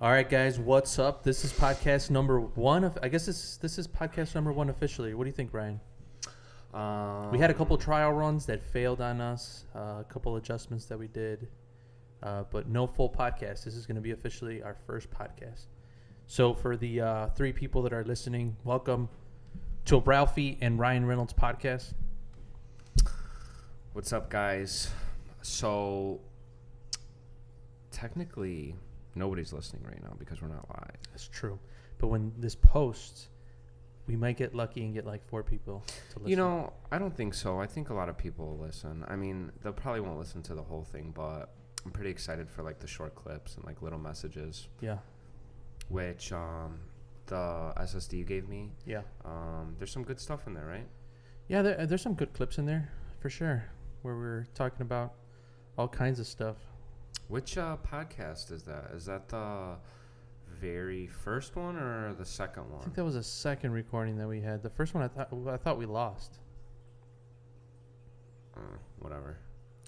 All right, guys, what's up? This is podcast number one. I guess this is podcast number one officially. What do you think, Ryan? We had a couple trial runs that failed on us, a couple adjustments that we did, but no full podcast. This is going to be officially our first podcast. So for the three people that are listening, welcome to a Ralphie and Ryan Reynolds podcast. What's up, guys? So technically nobody's listening right now because we're not live. That's true. But when this posts, we might get lucky and get like 4 people to listen. You know, I don't think so. I think a lot of people will listen. I mean, they probably won't listen to the whole thing, but I'm pretty excited for like the short clips and like little messages. Yeah. Which the SSD you gave me. Yeah. There's some good stuff in there, right? Yeah, there's some good clips in there for sure, where we're talking about all kinds of stuff. Which podcast is that? Is that the very first one or the second one? I think that was a second recording that we had. The first one I thought we lost. Whatever.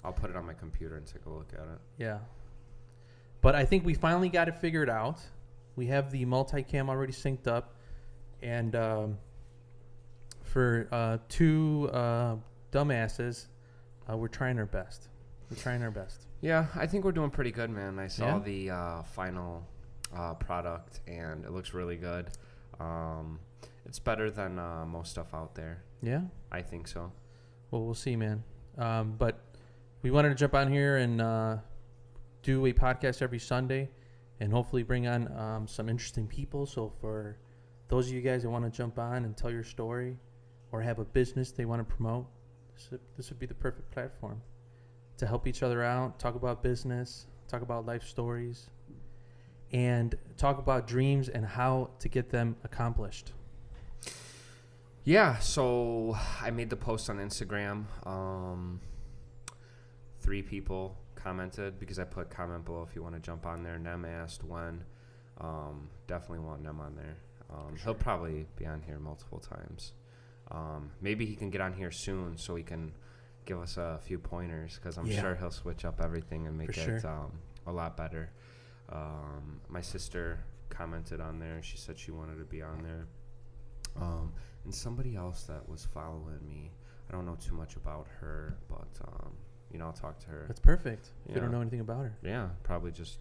I'll put it on my computer and take a look at it. Yeah. But I think we finally got it figured out. We have the multicam already synced up. And for 2 dumbasses, we're trying our best. Yeah, I think we're doing pretty good, man. I saw Yeah? the final product, and it looks really good. It's better than most stuff out there. Yeah? I think so. Well, we'll see, man. But we wanted to jump on here and do a podcast every Sunday and hopefully bring on some interesting people. So for those of you guys that want to jump on and tell your story or have a business they want to promote, this would be the perfect platform to help each other out, talk about business, talk about life stories, and talk about dreams and how to get them accomplished. Yeah, so I made the post on Instagram. 3 people commented because I put comment below if you want to jump on there. Nem asked when. Definitely want Nem on there. Sure. He'll probably be on here multiple times. Maybe he can get on here soon so he can give us a few pointers because I'm sure he'll switch up everything and make it a lot better. My sister commented on there. She said she wanted to be on there. And somebody else that was following me, I don't know too much about her, but I'll talk to her. That's perfect. If you don't know anything about her. Yeah, probably just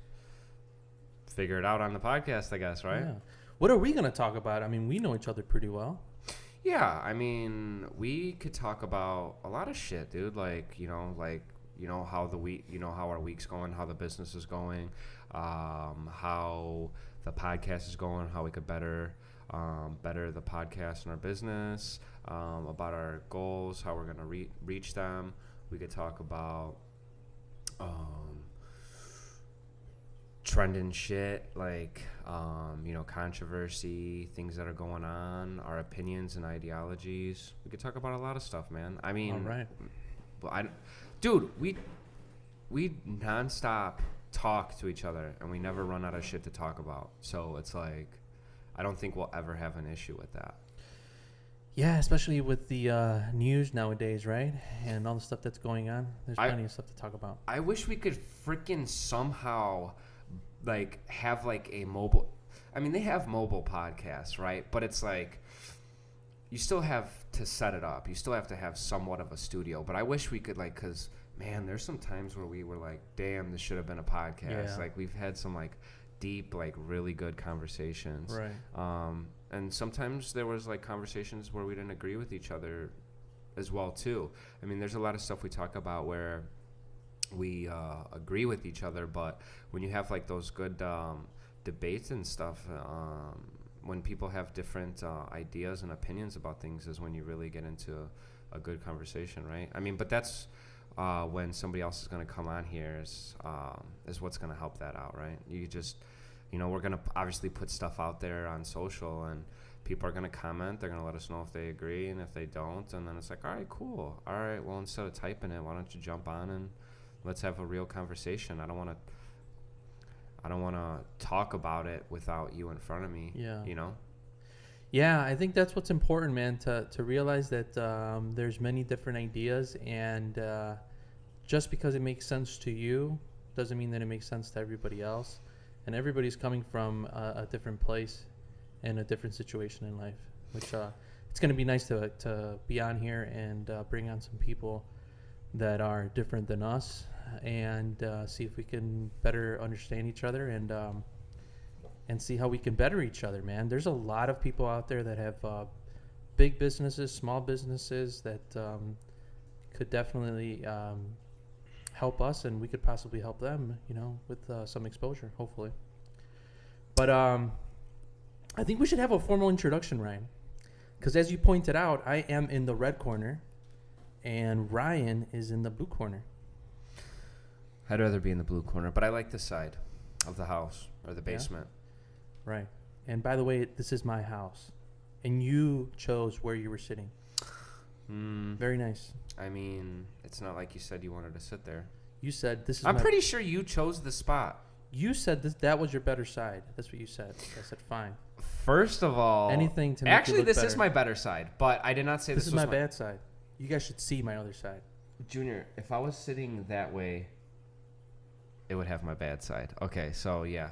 figure it out on the podcast, I guess, right? Yeah. What are we going to talk about? I mean, we know each other pretty well. Yeah, I mean, we could talk about a lot of shit, dude. Like how the week, how our week's going, how the business is going, how the podcast is going, how we could better the podcast and our business, about our goals, how we're gonna reach them. We could talk about trending shit like controversy, things that are going on, our opinions and ideologies. We could talk about a lot of stuff, man. I mean, all right. Dude, we nonstop talk to each other and we never run out of shit to talk about. So it's like I don't think we'll ever have an issue with that. Yeah, especially with the news nowadays, right? And all the stuff that's going on. There's plenty of stuff to talk about. I wish we could freaking somehow like have like a mobile. I mean, they have mobile podcasts, right? But it's like you still have to set it up. You still have to have somewhat of a studio. But I wish we could, like, because man, there's some times where we were like, damn, this should have been a podcast. Yeah. Like we've had some like deep, like really good conversations. Right. And sometimes there was like conversations where we didn't agree with each other as well too. I mean, there's a lot of stuff we talk about where we agree with each other, but when you have like those good debates and stuff, when people have different ideas and opinions about things is when you really get into a good conversation, right? I mean, but that's when somebody else is going to come on here is what's going to help that out, right? You just, we're going to obviously put stuff out there on social and people are going to comment. They're going to let us know if they agree and if they don't. And then it's like, all right, cool. All right, well, instead of typing it, why don't you jump on and let's have a real conversation. I don't want to talk about it without you in front of me. Yeah. You know? Yeah, I think that's what's important, man, to realize that there's many different ideas, and just because it makes sense to you doesn't mean that it makes sense to everybody else. and everybody's coming from a different place and a different situation in life, which it's going to be nice to be on here and bring on some people that are different than us and see if we can better understand each other and see how we can better each other, man. There's a lot of people out there that have big businesses, small businesses that could definitely help us, and we could possibly help them, with some exposure, hopefully. But I think we should have a formal introduction, Ryan, because as you pointed out, I am in the red corner, and Ryan is in the blue corner. I'd rather be in the blue corner, but I like this side of the house or the basement. Yeah? Right. And by the way, this is my house, and you chose where you were sitting. Very nice. I mean, it's not like you said you wanted to sit there. You said this is. I'm pretty sure you chose the spot. You said that was your better side. That's what you said. I said fine. First of all, anything to make actually, you look this better. Is my better side, but I did not say this is was my bad side. You guys should see my other side. Junior, if I was sitting that way, it would have my bad side. Okay, so yeah,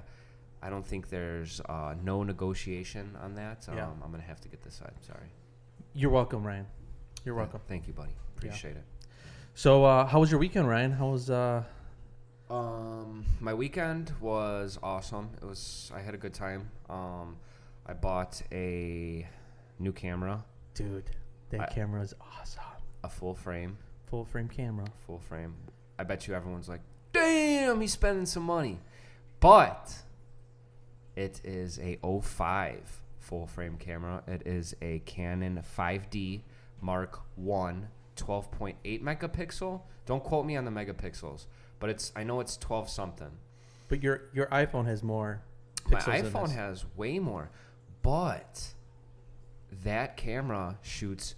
I don't think there's no negotiation on that. Yeah. I'm gonna have to get this side. Sorry. You're welcome, Ryan. You're welcome. Thank you, buddy. Appreciate it. So, how was your weekend, Ryan? How was my weekend was awesome. I had a good time. I bought a new camera. Dude, that camera is awesome. A full frame. Full frame camera. Full frame. I bet you everyone's like, damn, he's spending some money. But it is a 05 full frame camera. It is a Canon 5D Mark I 12.8 megapixel. Don't quote me on the megapixels, but I know it's 12 something. But your iPhone has more pixels. My iPhone has way more, but that camera shoots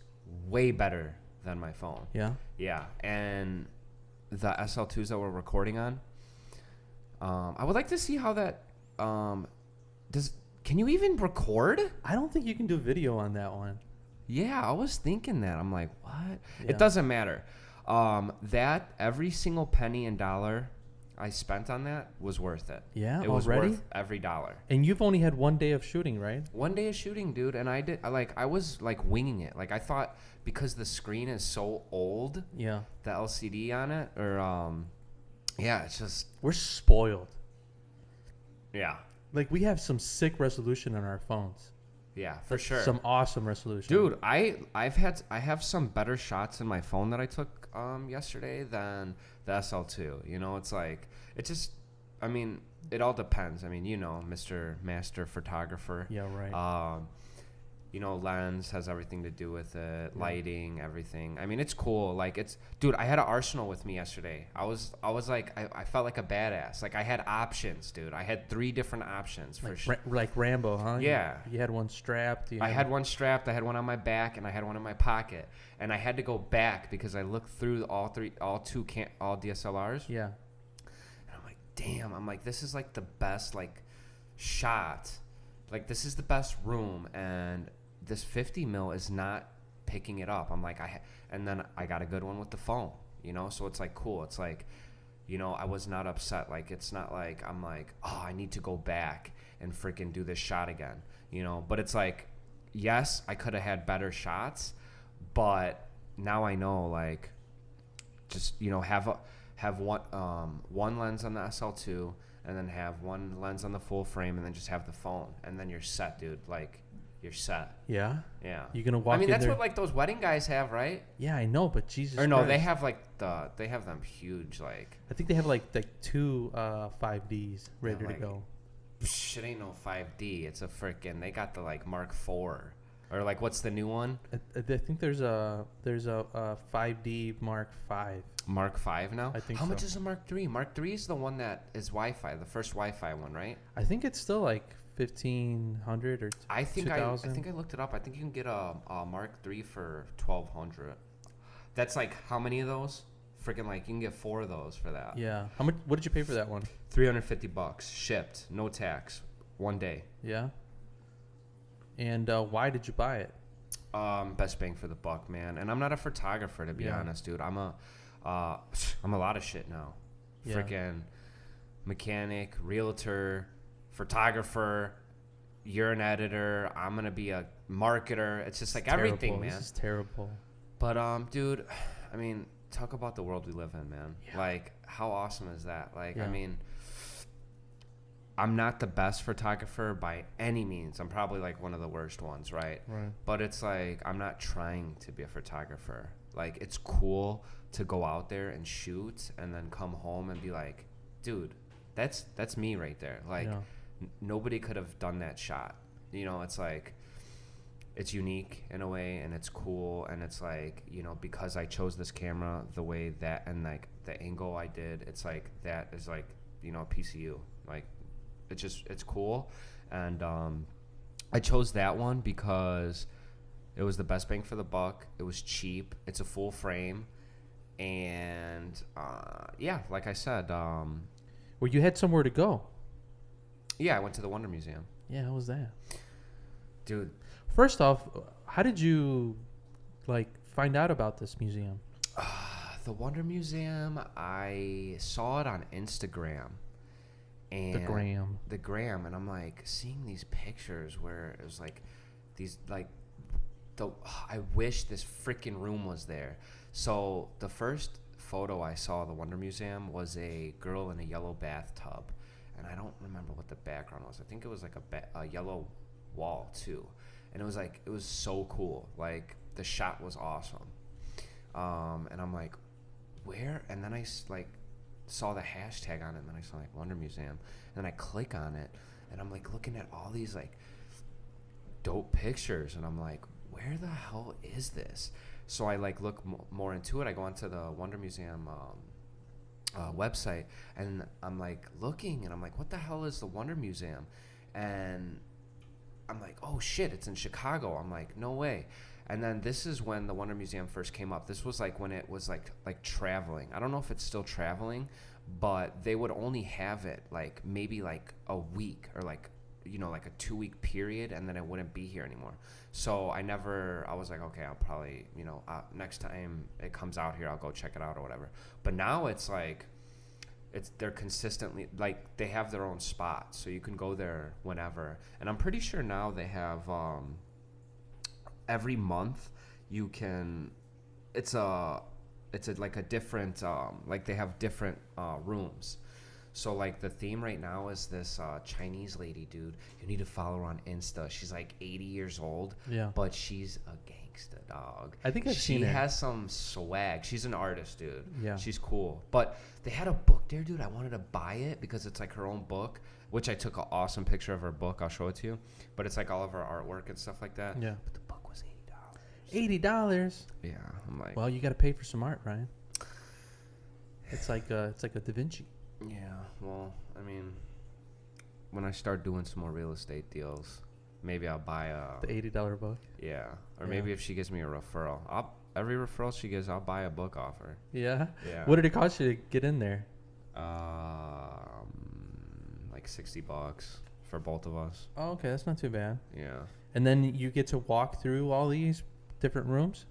way better than my phone. Yeah. Yeah, and the SL2s that we're recording on, I would like to see how that can you even record? I don't think you can do video on that one. Yeah, I was thinking that. I'm like, what? Yeah. It doesn't matter. That every single penny and dollar I spent on that was worth it. Yeah, it was already? worth every dollar. And you've only had 1 day of shooting, right? 1 day of shooting, dude, and I was like winging it. Like I thought because the screen is so old, yeah, the LCD on it, or yeah, it's just we're spoiled. Yeah. Like we have some sick resolution on our phones. Yeah, for sure. Some awesome resolution. Dude, I have some better shots in my phone that I took yesterday than the SL2. You know, it's like I mean, it all depends. I mean, Mr. Master Photographer. Yeah, right. Lens has everything to do with it, lighting, everything. I mean, it's cool. Like dude, I had an arsenal with me yesterday. I was like, I felt like a badass. Like I had options, dude. I had 3 different options like Rambo, huh? Yeah. You had one strapped. I had one strapped. I had one on my back, and I had one in my pocket. And I had to go back because I looked through all DSLRs. Yeah. And I'm like, damn. I'm like, this is like the best like shot. Like this is the best room, and this 50 mil is not picking it up. I'm like, and then I got a good one with the phone, so it's like cool. It's like, I was not upset. Like, it's not like I'm like, oh, I need to go back and freaking do this shot again, but it's like, yes, I could have had better shots, but now I know, like, just, have one lens on the SL2 and then have one lens on the full frame and then just have the phone, and then you're set, dude. Like, you're set. Yeah? Yeah. You're going to walk in that's there. what, like, those wedding guys have, right? Yeah, I know, but Jesus Or no, Christ. they have, like, they have them huge, like. I think they have, like 2 5Ds ready to go. Shit ain't no 5D. It's a freaking, they got the, like, Mark IV. Or, like, what's the new one? I think there's a 5D Mark V. Mark V now? I think How so. much is a Mark III? Mark III is the one that is Wi-Fi, the first Wi-Fi one, right? I think it's still like 1,500 or 2,000. I think I looked it up. I think you can get a Mark III for 1,200. That's like how many of those? Freaking like you can get 4 of those for that. Yeah. How much? What did you pay for that one? $350 shipped, no tax, 1 day. Yeah. And why did you buy it? Best bang for the buck, man. And I'm not a photographer, to be honest, dude. I'm a lot of shit now. Yeah. Freaking mechanic, realtor, photographer. You're an editor. I'm gonna be a marketer. It's just like everything, man. This is terrible. But dude, I mean, talk about the world we live in, man. Yeah. Like, how awesome is that? Like, Yeah. I mean, I'm not the best photographer by any means. I'm probably like one of the worst ones, right? Right. But it's like I'm not trying to be a photographer. Like, it's cool to go out there and shoot and then come home and be like, dude, that's me right there. Like, Yeah. Nobody could have done that shot. You know, it's like, it's unique in a way, and it's cool, and it's like, you know, because I chose this camera the way that, and like the angle I did, it's like that is like, you know, a piece of you. Like, it's cool. And I chose that one because it was the best bang for the buck. It was cheap. It's a full frame. And yeah, like I said, Well, you had somewhere to go. yeah, I went to the Wonder Museum. Yeah, how was that? Dude, First off, how did you like find out about this museum? the Wonder Museum, I saw it on Instagram. And the gram, and I'm like seeing these pictures where it was like these like I wish this freaking room was there. So the first photo I saw of the Wonder Museum was a girl in a yellow bathtub, and I don't remember what the background was. I think it was like a yellow wall too, and it was so cool. Like, the shot was awesome. And I'm like, where? And then I like saw the hashtag on it, and then I saw like Wonder Museum, and then I click on it, and I'm like looking at all these like dope pictures, and I'm like, where the hell is this? So I like look more into it. I go onto the Wonder Museum website, and I'm like looking, and I'm like, what the hell is the Wonder Museum? And I'm like, oh shit, it's in Chicago. I'm like, no way. And then this is when the Wonder Museum first came up. This was like when it was like traveling. I don't know if it's still traveling, but they would only have it like maybe like a week, or like, you know, like a 2-week period, and then it wouldn't be here anymore. So I was like, okay, I'll probably, you know, next time it comes out here, I'll go check it out or whatever. But now it's like, they're consistently, like, they have their own spot, so you can go there whenever. And I'm pretty sure now they have, every month you can, it's like a different, like they have different rooms. So like the theme right now is this Chinese lady, dude. You need to follow her on Insta. She's like 80 years old, Yeah. but she's a gangsta dog. I think I've seen her. She has some swag. She's an artist, dude. Yeah. She's cool. But they had a book there, dude. I wanted to buy it because it's like her own book, which I took an awesome picture of her book. I'll show it to you. But it's like all of her artwork and stuff like that. Yeah. But the book was $80. $80. Yeah. I'm like, Well, you got to pay for some art, Ryan. It's like a Da Vinci. yeah. Well, I mean, when I start doing some more real estate deals, maybe I'll buy The $80 book. yeah. Or Yeah. maybe if she gives me a referral, every referral she gives, I'll buy a book off her. Yeah. Yeah. What did it cost you to get in there? Like $60 for both of us. Oh, okay, that's not too bad. Yeah. And then you get to walk through all these different rooms.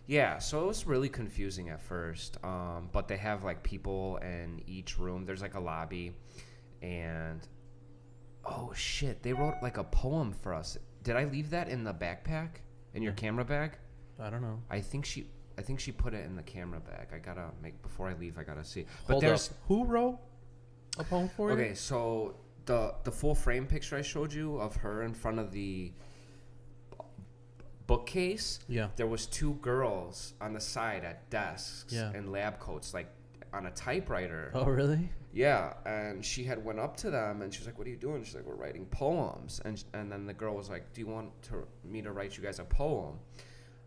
Yeah, so it was really confusing at first, but they have like people in each room. There's like a lobby, and oh shit, they wrote like a poem for us. Did I leave that in the backpack, in your camera bag? I don't know. I think she put it in the camera bag. I gotta before I leave, I gotta see. But Hold there's up. Who wrote a poem for you? okay, so the full frame picture I showed you of her in front of the bookcase, Yeah. there was 2 girls on the side at desks Yeah. in lab coats, like on a typewriter. Oh, really? Yeah, and she had went up to them, and she was like, "What are you doing?" She's like, "We're writing poems." And then the girl was like, "Do you want me to write you guys a poem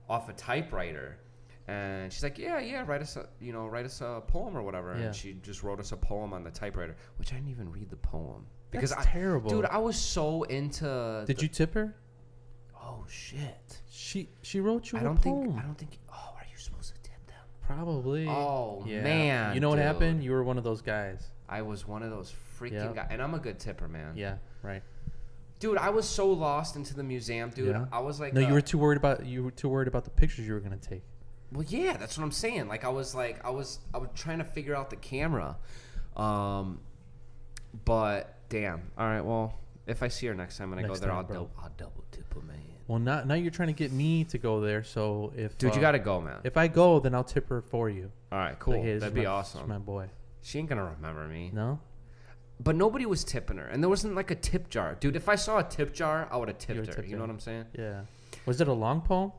off a typewriter?" And she's like, "Yeah, write us a poem or whatever." Yeah. And she just wrote us a poem on the typewriter, which I didn't even read the poem because That's terrible. dude, I was so into. Did you tip her? Oh shit! She wrote you I a don't poem. think. Oh, are you supposed to tip them? Probably. Oh, Yeah. man, You know what dude. happened? You were one of those guys. I was one of those freaking Yeah. guys, and I'm a good tipper, man. Yeah. Right. Dude, I was so lost into the museum, dude. Yeah. I was like, No, you were too worried about the pictures you were gonna take. Well, yeah, that's what I'm saying. Like, I was trying to figure out the camera, but Damn. All right. Well, if I see her next time when I go Next there, time, I'll bro. double tip her, man. Well, now you're trying to get me to go there. So if Dude, you gotta go, man. if I go, then I'll tip her for you. All right, cool. Like, hey, That'd be awesome. This is my boy. She ain't gonna remember me. No. But nobody was tipping her, and there wasn't like a tip jar, dude. If I saw a tip jar, I would have tipped her. You know what I'm saying? Yeah. Was it a long pole?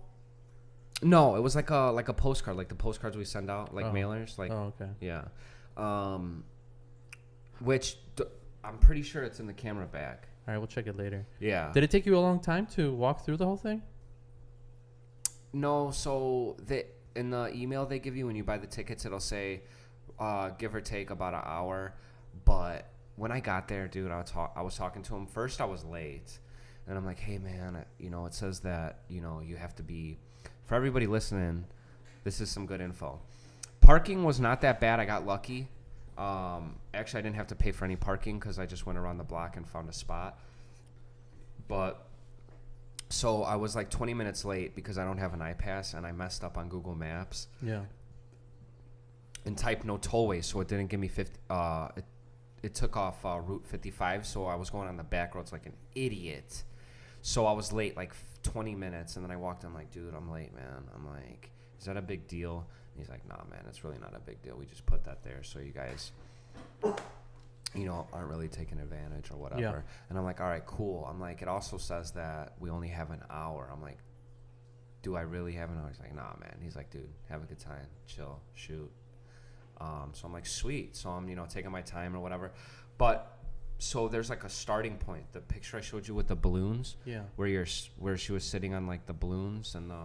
No, it was like a postcard, like the postcards we send out, like mailers. Like, oh, okay. Yeah. I'm pretty sure it's in the camera bag. All right, we'll check it later. Yeah. Did it take you a long time to walk through the whole thing? No, so in the email they give you when you buy the tickets, it'll say, give or take about an hour. But when I got there, dude, I was talking to him. First, I was late. And I'm like, hey, man, it says that, you have to be, for everybody listening, this is some good info. Parking was not that bad. I got lucky. Actually, I didn't have to pay for any parking because I just went around the block and found a spot. But so I was like 20 minutes late because I don't have an iPass, and I messed up on Google Maps. Yeah. And typed no tollway, so it didn't give me 50. It took off Route 55, so I was going on the back roads like an idiot. So I was late like 20 minutes, and then I walked in like, dude, I'm late, man. I'm like, is that a big deal? And he's like, nah, man, it's really not a big deal. We just put that there so you guys, aren't really taking advantage or whatever. Yeah. And I'm like, all right, cool. I'm like, it also says that we only have an hour. I'm like, do I really have an hour? He's like, nah, man. He's like, dude, have a good time, chill, shoot. So I'm like, sweet. So I'm, taking my time or whatever. But so there's like a starting point. The picture I showed you with the balloons, Yeah. where she was sitting on like the balloons and the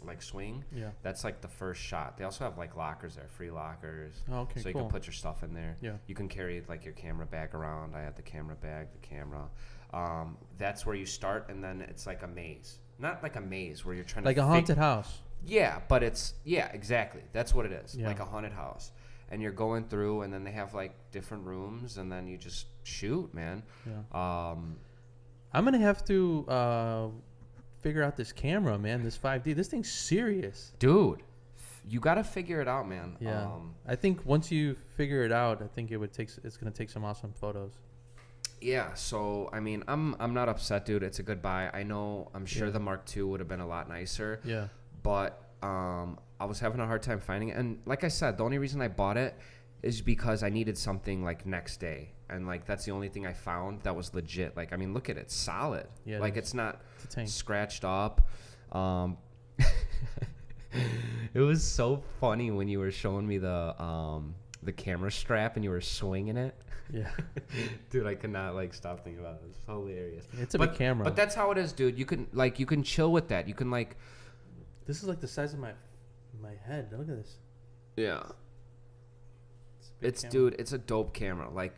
like swing. Yeah. That's like the first shot. They also have like lockers there, free lockers. Oh, okay, so you cool. can put your stuff in there. Yeah. You can carry like your camera bag around. I had the camera bag, the camera. That's where you start, and then it's like a maze. Not like a maze where you're trying Like to a haunted house. Yeah, but exactly. That's what it is. Yeah. Like a haunted house. And you're going through, and then they have like different rooms, and then you just shoot, man. Yeah. I'm gonna have to figure out this camera, man. This 5D. This thing's serious. Dude, you gotta figure it out, man. Yeah. I think once you figure it out, I think it's gonna take some awesome photos. Yeah, so I mean, I'm not upset, dude. It's a good buy. I'm sure the Mark II would have been a lot nicer. Yeah. But I was having a hard time finding it, and like I said, the only reason I bought it is because I needed something like next day, and like that's the only thing I found that was legit. Like, I mean, look at it, solid. Yeah. Like it's not It's a tank. scratched up. It was so funny when you were showing me the camera strap and you were swinging it. Yeah. Dude, I could not like stop thinking about it. It's hilarious. It's a big camera. But that's how it is, dude. You can chill with that. You can like. This is like the size of my head. Look at this. Yeah. It's a big camera. Dude, it's a dope camera. Like,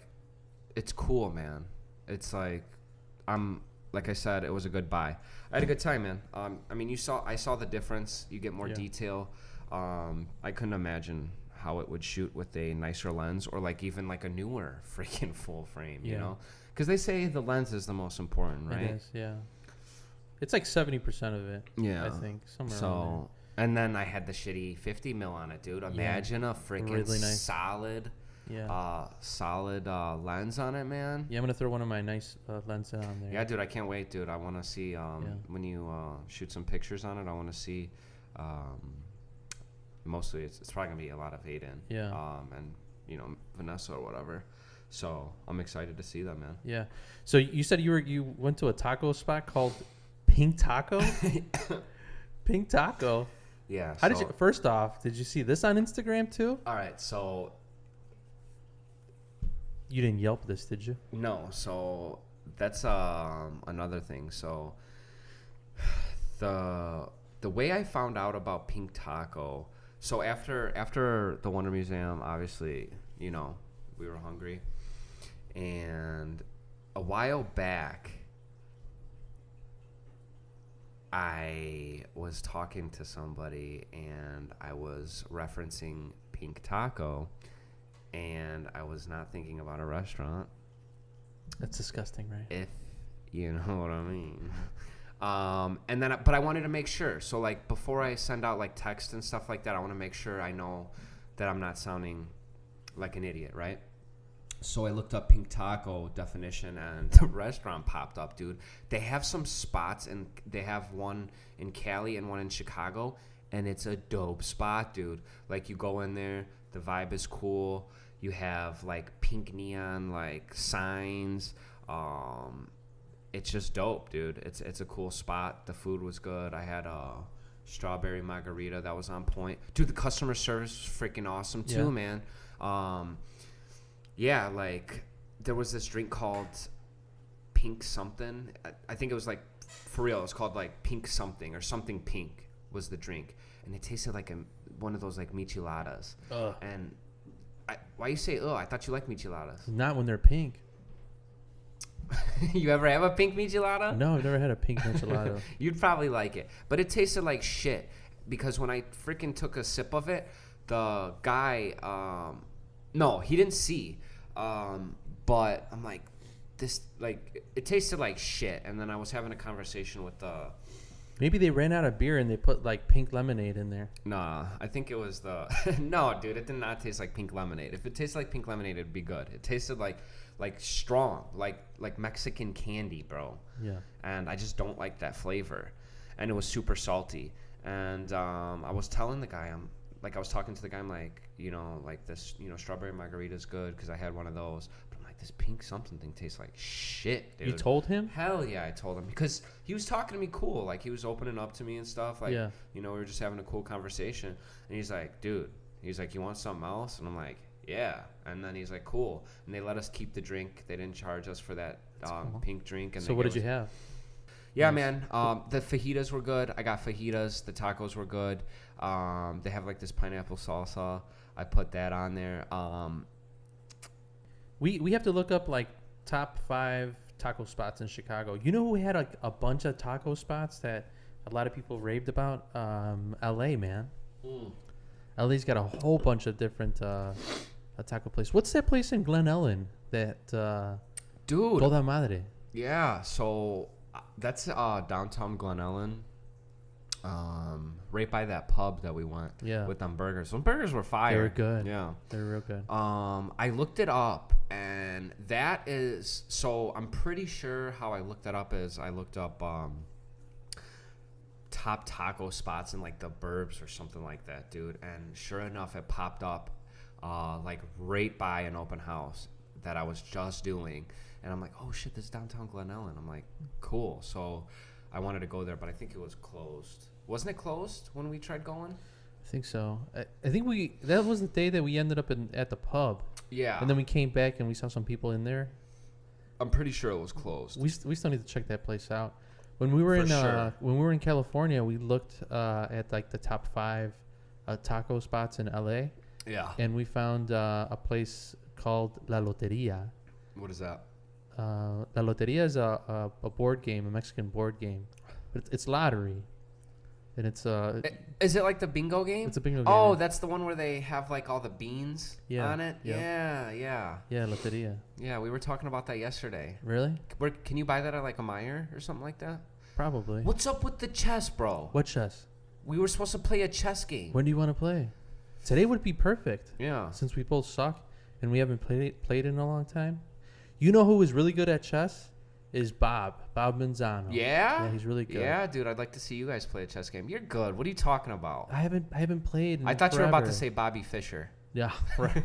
it's cool, man. It's like, like I said, it was a good buy. I had a good time, man. I mean, I saw the difference. You get more detail. I couldn't imagine how it would shoot with a nicer lens, or like even like a newer freaking full frame, you know? Because they say the lens is the most important, right? It is, yeah. It's like 70% of it. Yeah. I think somewhere around and then I had the shitty 50 mil on it, dude. Imagine a freaking really nice. solid lens on it, man. Yeah, I'm gonna throw one of my nice lenses on there. Yeah, dude, I can't wait, dude. I want to see when you shoot some pictures on it. I want to see. Mostly, it's probably gonna be a lot of Aiden. Yeah. And Vanessa or whatever. So I'm excited to see them, man. Yeah. So you said you went to a taco spot called Pink Taco. Pink Taco. Yeah. How did you? First off, did you see this on Instagram too? All right. So. You didn't Yelp this, did you? No. So that's another thing. So the way I found out about Pink Taco. So after the Wonder Museum, obviously, we were hungry, and a while back, I was talking to somebody, and I was referencing Pink Taco, and I was not thinking about a restaurant. That's disgusting, right? If you know what I mean. But I wanted to make sure. So like before I send out like text and stuff like that, I want to make sure I know that I'm not sounding like an idiot, right? So I looked up pink taco definition, and the restaurant popped up, dude. They have some spots, and they have one in Cali and one in Chicago, and it's a dope spot, dude. Like, you go in there, the vibe is cool. You have, like, pink neon, like, signs. It's just dope, dude. It's a cool spot. The food was good. I had a strawberry margarita that was on point. Dude, the customer service was freaking awesome, too, man. Yeah, like, there was this drink called Pink something. I think it was, like, for real, it was called, like, Pink something or something pink was the drink. And it tasted like one of those, like, micheladas. And why you say, I thought you liked micheladas. Not when they're pink. You ever have a pink michelada? No, I've never had a pink michelada. You'd probably like it. But it tasted like shit. Because when I freaking took a sip of it, the guy... no, he didn't see. But I'm like, this, like, it tasted like shit. And then I was having a conversation with the... Maybe they ran out of beer and they put, like, pink lemonade in there. Nah, I think it was the... No, dude, it did not taste like pink lemonade. If it tasted like pink lemonade, it'd be good. It tasted like strong, like Mexican candy, bro. Yeah. And I just don't like that flavor. And it was super salty. And I was telling the guy, I was talking to the guy, I'm like, like this, strawberry margarita is good because I had one of those. But I'm like, this pink something thing tastes like shit, dude. You told him? Hell yeah, I told him. Because he was talking to me cool. Like, he was opening up to me and stuff. Like, yeah. We were just having a cool conversation. And he's like, dude, you want something else? And I'm like, yeah. And then he's like, cool. And they let us keep the drink. They didn't charge us for that cool. pink drink. And so what did you have? Yeah, nice. Man. The fajitas were good. I got fajitas. The tacos were good. They have, like, this pineapple salsa. I put that on there. We have to look up, like, top 5 taco spots in Chicago. You know who had a bunch of taco spots that a lot of people raved about? L.A., man. LA's got a whole bunch of different taco places. What's that place in Glen Ellen that dude, Toda Madre? Yeah, so that's downtown Glen Ellen, right by that pub that we went. Yeah, with them burgers. Some burgers were fire. They were good. Yeah, they were real good. I looked it up, and that is, so I'm pretty sure how I looked that up is I looked up top taco spots in, like, the burbs or something like that, dude. And sure enough, it popped up like right by an open house that I was just doing. And I'm like, oh shit, this is downtown Glen Ellen. I'm like, cool. So I wanted to go there, but I think it was closed. Wasn't it closed when we tried going? I think so. I think that was the day that we ended up at the pub. Yeah. And then we came back and we saw some people in there. I'm pretty sure it was closed. We still need to check that place out. When we were when we were in California, we looked at, like, the top 5 taco spots in LA. Yeah. And we found a place called La Loteria. What is that? La Loteria is a board game, a Mexican board game. But it's lottery. And it's is it like the bingo game? It's a bingo game. Oh, that's the one where they have, like, all the beans on it? Yeah. Yeah. Yeah, Loteria. Yeah, we were talking about that yesterday. Really? Can you buy that at, like, a Meijer or something like that? Probably. What's up with the chess, bro? What chess? We were supposed to play a chess game. When do you want to play? Today would be perfect. Yeah. Since we both suck and we haven't played in a long time. You know who is really good at chess? Is Bob Manzano. Yeah? Yeah, he's really good. Yeah, dude, I'd like to see you guys play a chess game. You're good. What are you talking about? I haven't played in I thought forever. you were about to say Bobby Fischer. Yeah, right.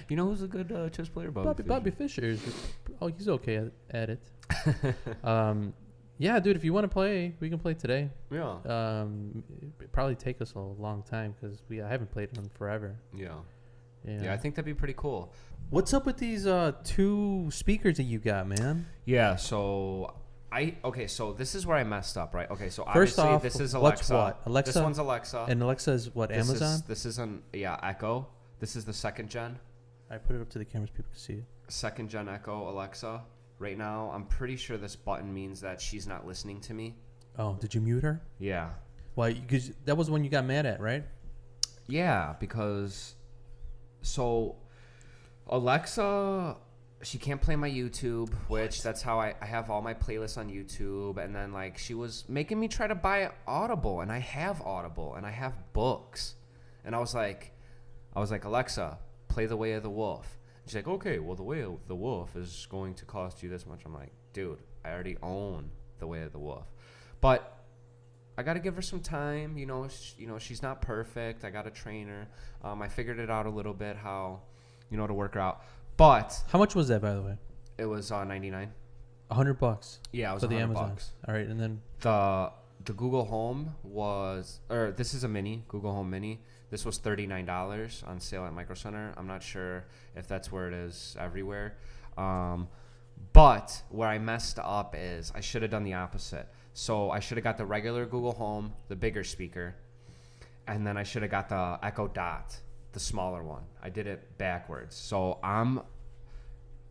You know who's a good chess player? Bobby Fischer. He's okay at it. Yeah, dude, if you want to play, we can play today. Yeah. It'd probably take us a long time because I haven't played in forever. Yeah. Yeah, I think that'd be pretty cool. What's up with these 2 speakers that you got, man? Yeah, so so this is where I messed up, right? Okay, so first obviously off, this is Alexa. Alexa. Alexa. This one's Alexa. And Alexa is what, Amazon? This is Echo. This is the 2nd gen. I put it up to the cameras, people can see it. 2nd gen Echo Alexa. Right now, I'm pretty sure this button means that she's not listening to me. Oh, did you mute her? Yeah. Why? Because that was when you got mad at, right? Yeah, because so Alexa, she can't play my YouTube, which that's how I have all my playlists on YouTube. And then, like, she was making me try to buy Audible, and I have Audible and I have books. And I was like, Alexa, play The Way of the Wolf. She's like, okay, well, the Way of the Wolf is going to cost you this much. I'm like, dude, I already own the Way of the Wolf. But I got to give her some time. She's not perfect. I got to train her. I figured it out a little bit how, to work her out. But How much was that, by the way? it was $99. $100. Yeah, it was for the $100. Amazon. All right, and then The Google Home this is a mini, Google Home Mini. This was $39 on sale at Micro Center. I'm not sure if that's where it is everywhere. But where I messed up is I should have done the opposite. So I should have got the regular Google Home, the bigger speaker, and then I should have got the Echo Dot, the smaller one. I did it backwards. So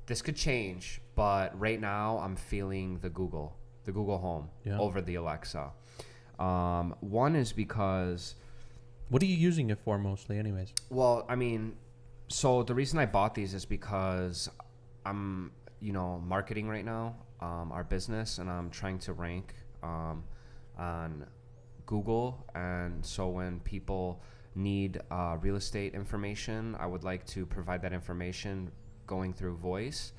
this could change, but right now I'm feeling the Google Home over the Alexa. One is because... What are you using it for mostly anyways? Well, I mean, so the reason I bought these is because I'm, marketing right now, our business, and I'm trying to rank on Google. And so when people need real estate information, I would like to provide that information going through voice.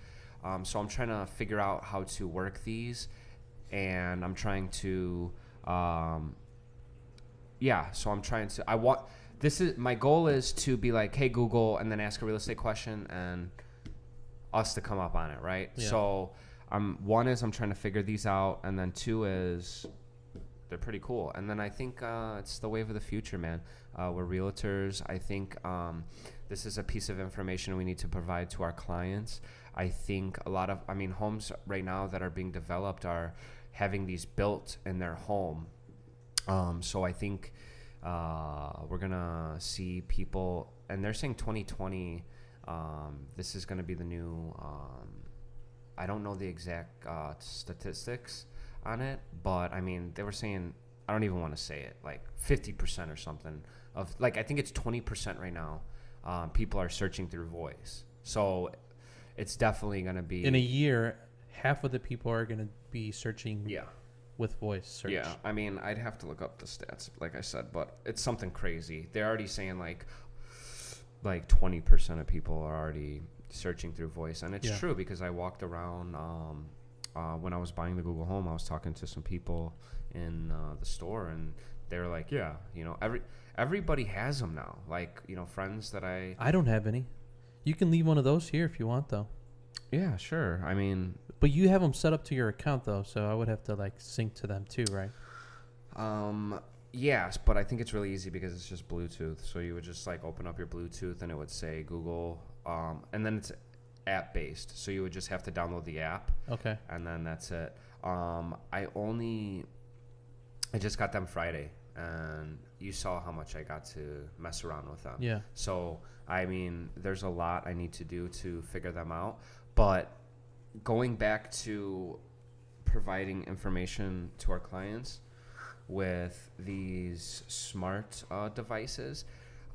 So I'm trying to figure out how to work these, and I'm trying to... my goal is to be like, hey, Google, and then ask a real estate question and us to come up on it, right? Yeah. So one is I'm trying to figure these out, and then two is they're pretty cool. And then I think it's the wave of the future, man. We're realtors. I think this is a piece of information we need to provide to our clients. I think homes right now that are being developed are having these built in their home. So I think we're going to see people, and they're saying 2020, this is going to be the new, I don't know the exact statistics on it, but I mean, they were saying, I don't even want to say it, like 50% or something of, like, I think it's 20% right now. People are searching through voice. So it's definitely going to be... In a year, half of the people are going to be searching with voice search. Yeah, I mean, I'd have to look up the stats, like I said, but it's something crazy. They're already saying like 20% of people are already searching through voice. And it's true, because I walked around when I was buying the Google Home. I was talking to some people in the store, and they were like, yeah, everybody has them now. Like, friends that I don't have any. You can leave one of those here if you want, though. Yeah, sure. I mean... But you have them set up to your account, though, so I would have to, sync to them, too, right? Yes, but I think it's really easy because it's just Bluetooth. So you would just, open up your Bluetooth, and it would say Google, and then it's app-based. So you would just have to download the app. Okay. And then that's it. I just got them Friday, and you saw how much I got to mess around with them. Yeah. So, I mean, there's a lot I need to do to figure them out. But going back to providing information to our clients with these smart devices,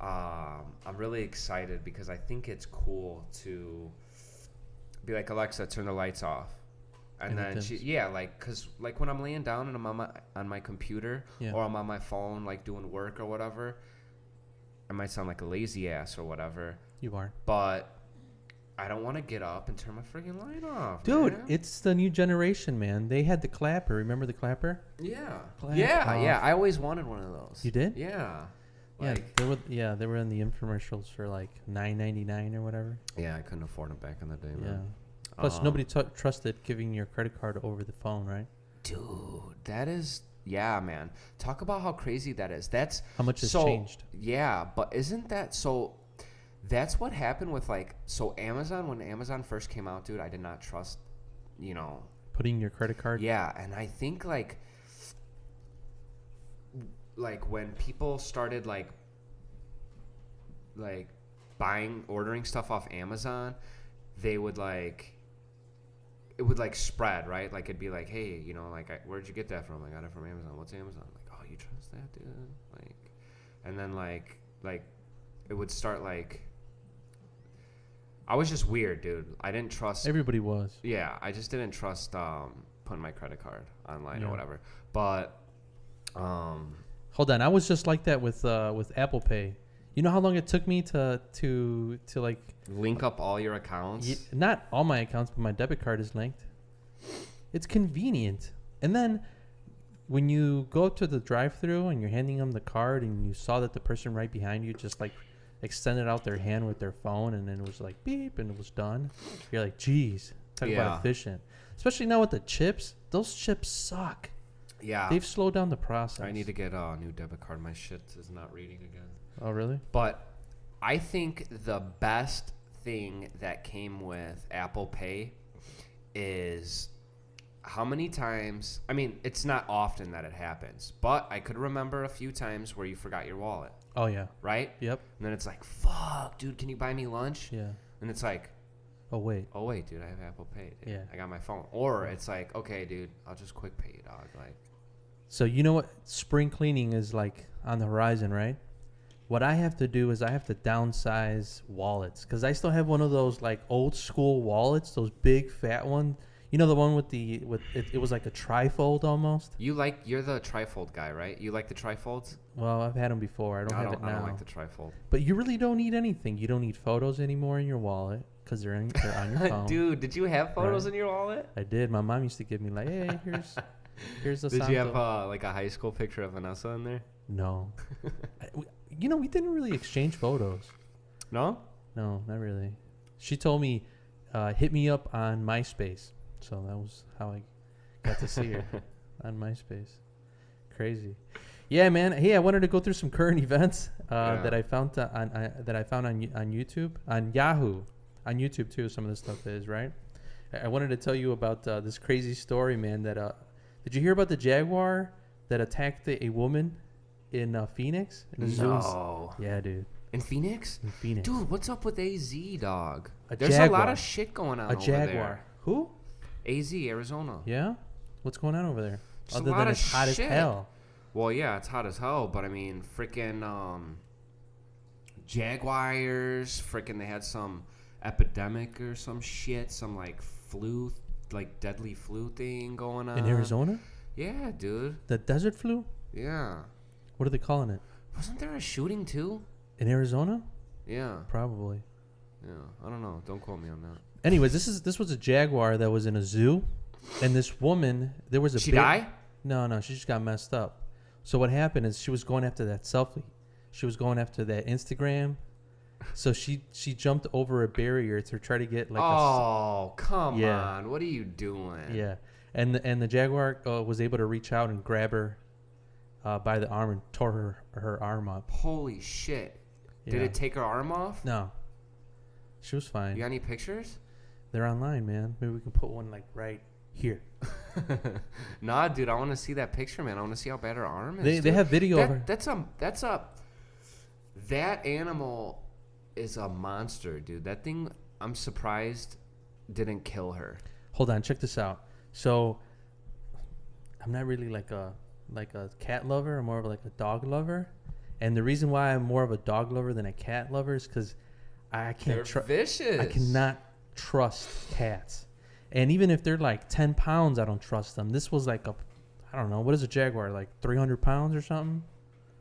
I'm really excited because I think it's cool to be like, Alexa, turn the lights off. And then because when I'm laying down and I'm on my computer or I'm on my phone, doing work or whatever, I might sound like a lazy ass or whatever. You are. But I don't want to get up and turn my freaking light off. Dude, man. It's the new generation, man. They had the clapper. Remember the clapper? Yeah. Clap Yeah. I always wanted one of those. You did? Yeah. They were in the infomercials for $9.99 or whatever. Yeah, I couldn't afford them back in the day, man. Yeah. Plus, nobody trusted giving your credit card over the phone, right? Dude, that is... Yeah, man. Talk about how crazy that is. That's... How much has changed. Yeah, but isn't that... So, that's what happened with, So, Amazon, when Amazon first came out, dude, I did not trust, Putting your credit card? Yeah, and I think, when people started, ordering stuff off Amazon, they would, it would spread, right? It'd be like, hey, where'd you get that from? I got it from Amazon. What's Amazon? Oh, you trust that, dude? And then it would start I was just weird, dude. I didn't trust. Everybody was. Yeah, I just didn't trust putting my credit card online or whatever. But hold on, I was just like that with Apple Pay. You know how long it took me to like link up all your accounts? not all my accounts, but my debit card is linked. It's convenient. And then when you go up to the drive-thru and you're handing them the card and you saw that the person right behind you just like extended out their hand with their phone and then it was like beep and it was done. You're like, geez, talk about efficient. Especially now with the chips. Those chips suck. Yeah. They've slowed down the process. I need to get a new debit card. My shit is not reading again. Oh, really? But I think the best thing that came with Apple Pay is how many times, I mean, it's not often that it happens, but I could remember a few times where you forgot your wallet. Oh, yeah. Right? Yep. And then it's like, fuck, dude, can you buy me lunch? Yeah. And it's like, oh, wait, dude, I have Apple Pay. Dude. Yeah. I got my phone. Or it's like, okay, dude, I'll just quick pay you, dog. Like, so you know what spring cleaning is like on the horizon, right? What I have to do is I have to downsize wallets because I still have one of those like old school wallets, those big fat ones. You know the one with it was like a trifold almost. you're the trifold guy, right? You like the trifolds? Well, I've had them before. I don't have it now. I don't like the trifold. But you really don't need anything. You don't need photos anymore in your wallet because they're on your phone. Dude, did you have photos Right. in your wallet? I did. My mom used to give me like, hey, here's the. Did you have Santo. like a high school picture of Vanessa in there? No. We didn't really exchange photos. No? No, not really. She told me, hit me up on MySpace. So that was how I got to see her on MySpace. Crazy. Yeah, man. Hey, I wanted to go through some current events that I found on YouTube, on Yahoo, on YouTube too. Some of this stuff is right. I wanted to tell you about this crazy story, man. That did you hear about the jaguar that attacked a woman in Phoenix? No. Yeah, dude. In Phoenix? In Phoenix. Dude, what's up with AZ, dog? A There's jaguar. a lot of shit going on A over jaguar. there. Who? AZ, Arizona. Yeah. What's going on over there? Just Other a lot than of it's hot shit. as hell. Well, yeah, it's hot as hell, but I mean, freaking jaguars, freaking they had some epidemic or some shit, some like flu, like deadly flu thing going on. In Arizona? Yeah, dude. The desert flu? Yeah. What are they calling it? Wasn't there a shooting too? In Arizona? Yeah. Probably. Yeah. I don't know. Don't quote me on that. Anyways, this was a jaguar that was in a zoo, and this woman, there was a. She die? No, she just got messed up. So what happened is she was going after that selfie. She was going after that Instagram. So she jumped over a barrier to try to get like. Come Yeah. on! What are you doing? Yeah, and the jaguar was able to reach out and grab her by the arm and tore her arm up. Holy shit! Yeah. Did it take her arm off? No. She was fine. You got any pictures? They're online, man. Maybe we can put one like right here. Nah, dude, I want to see that picture, man. I want to see how bad her arm is. They have video of her. That animal is a monster, dude. That thing, I'm surprised didn't kill her. Hold on, check this out. So I'm not really like a cat lover. I'm more of like a dog lover. And the reason why I'm more of a dog lover than a cat lover is because I can't They're vicious. I cannot trust cats. And even if they're like 10 pounds, I don't trust them. This was like I don't know, what is a jaguar, like 300 pounds or something?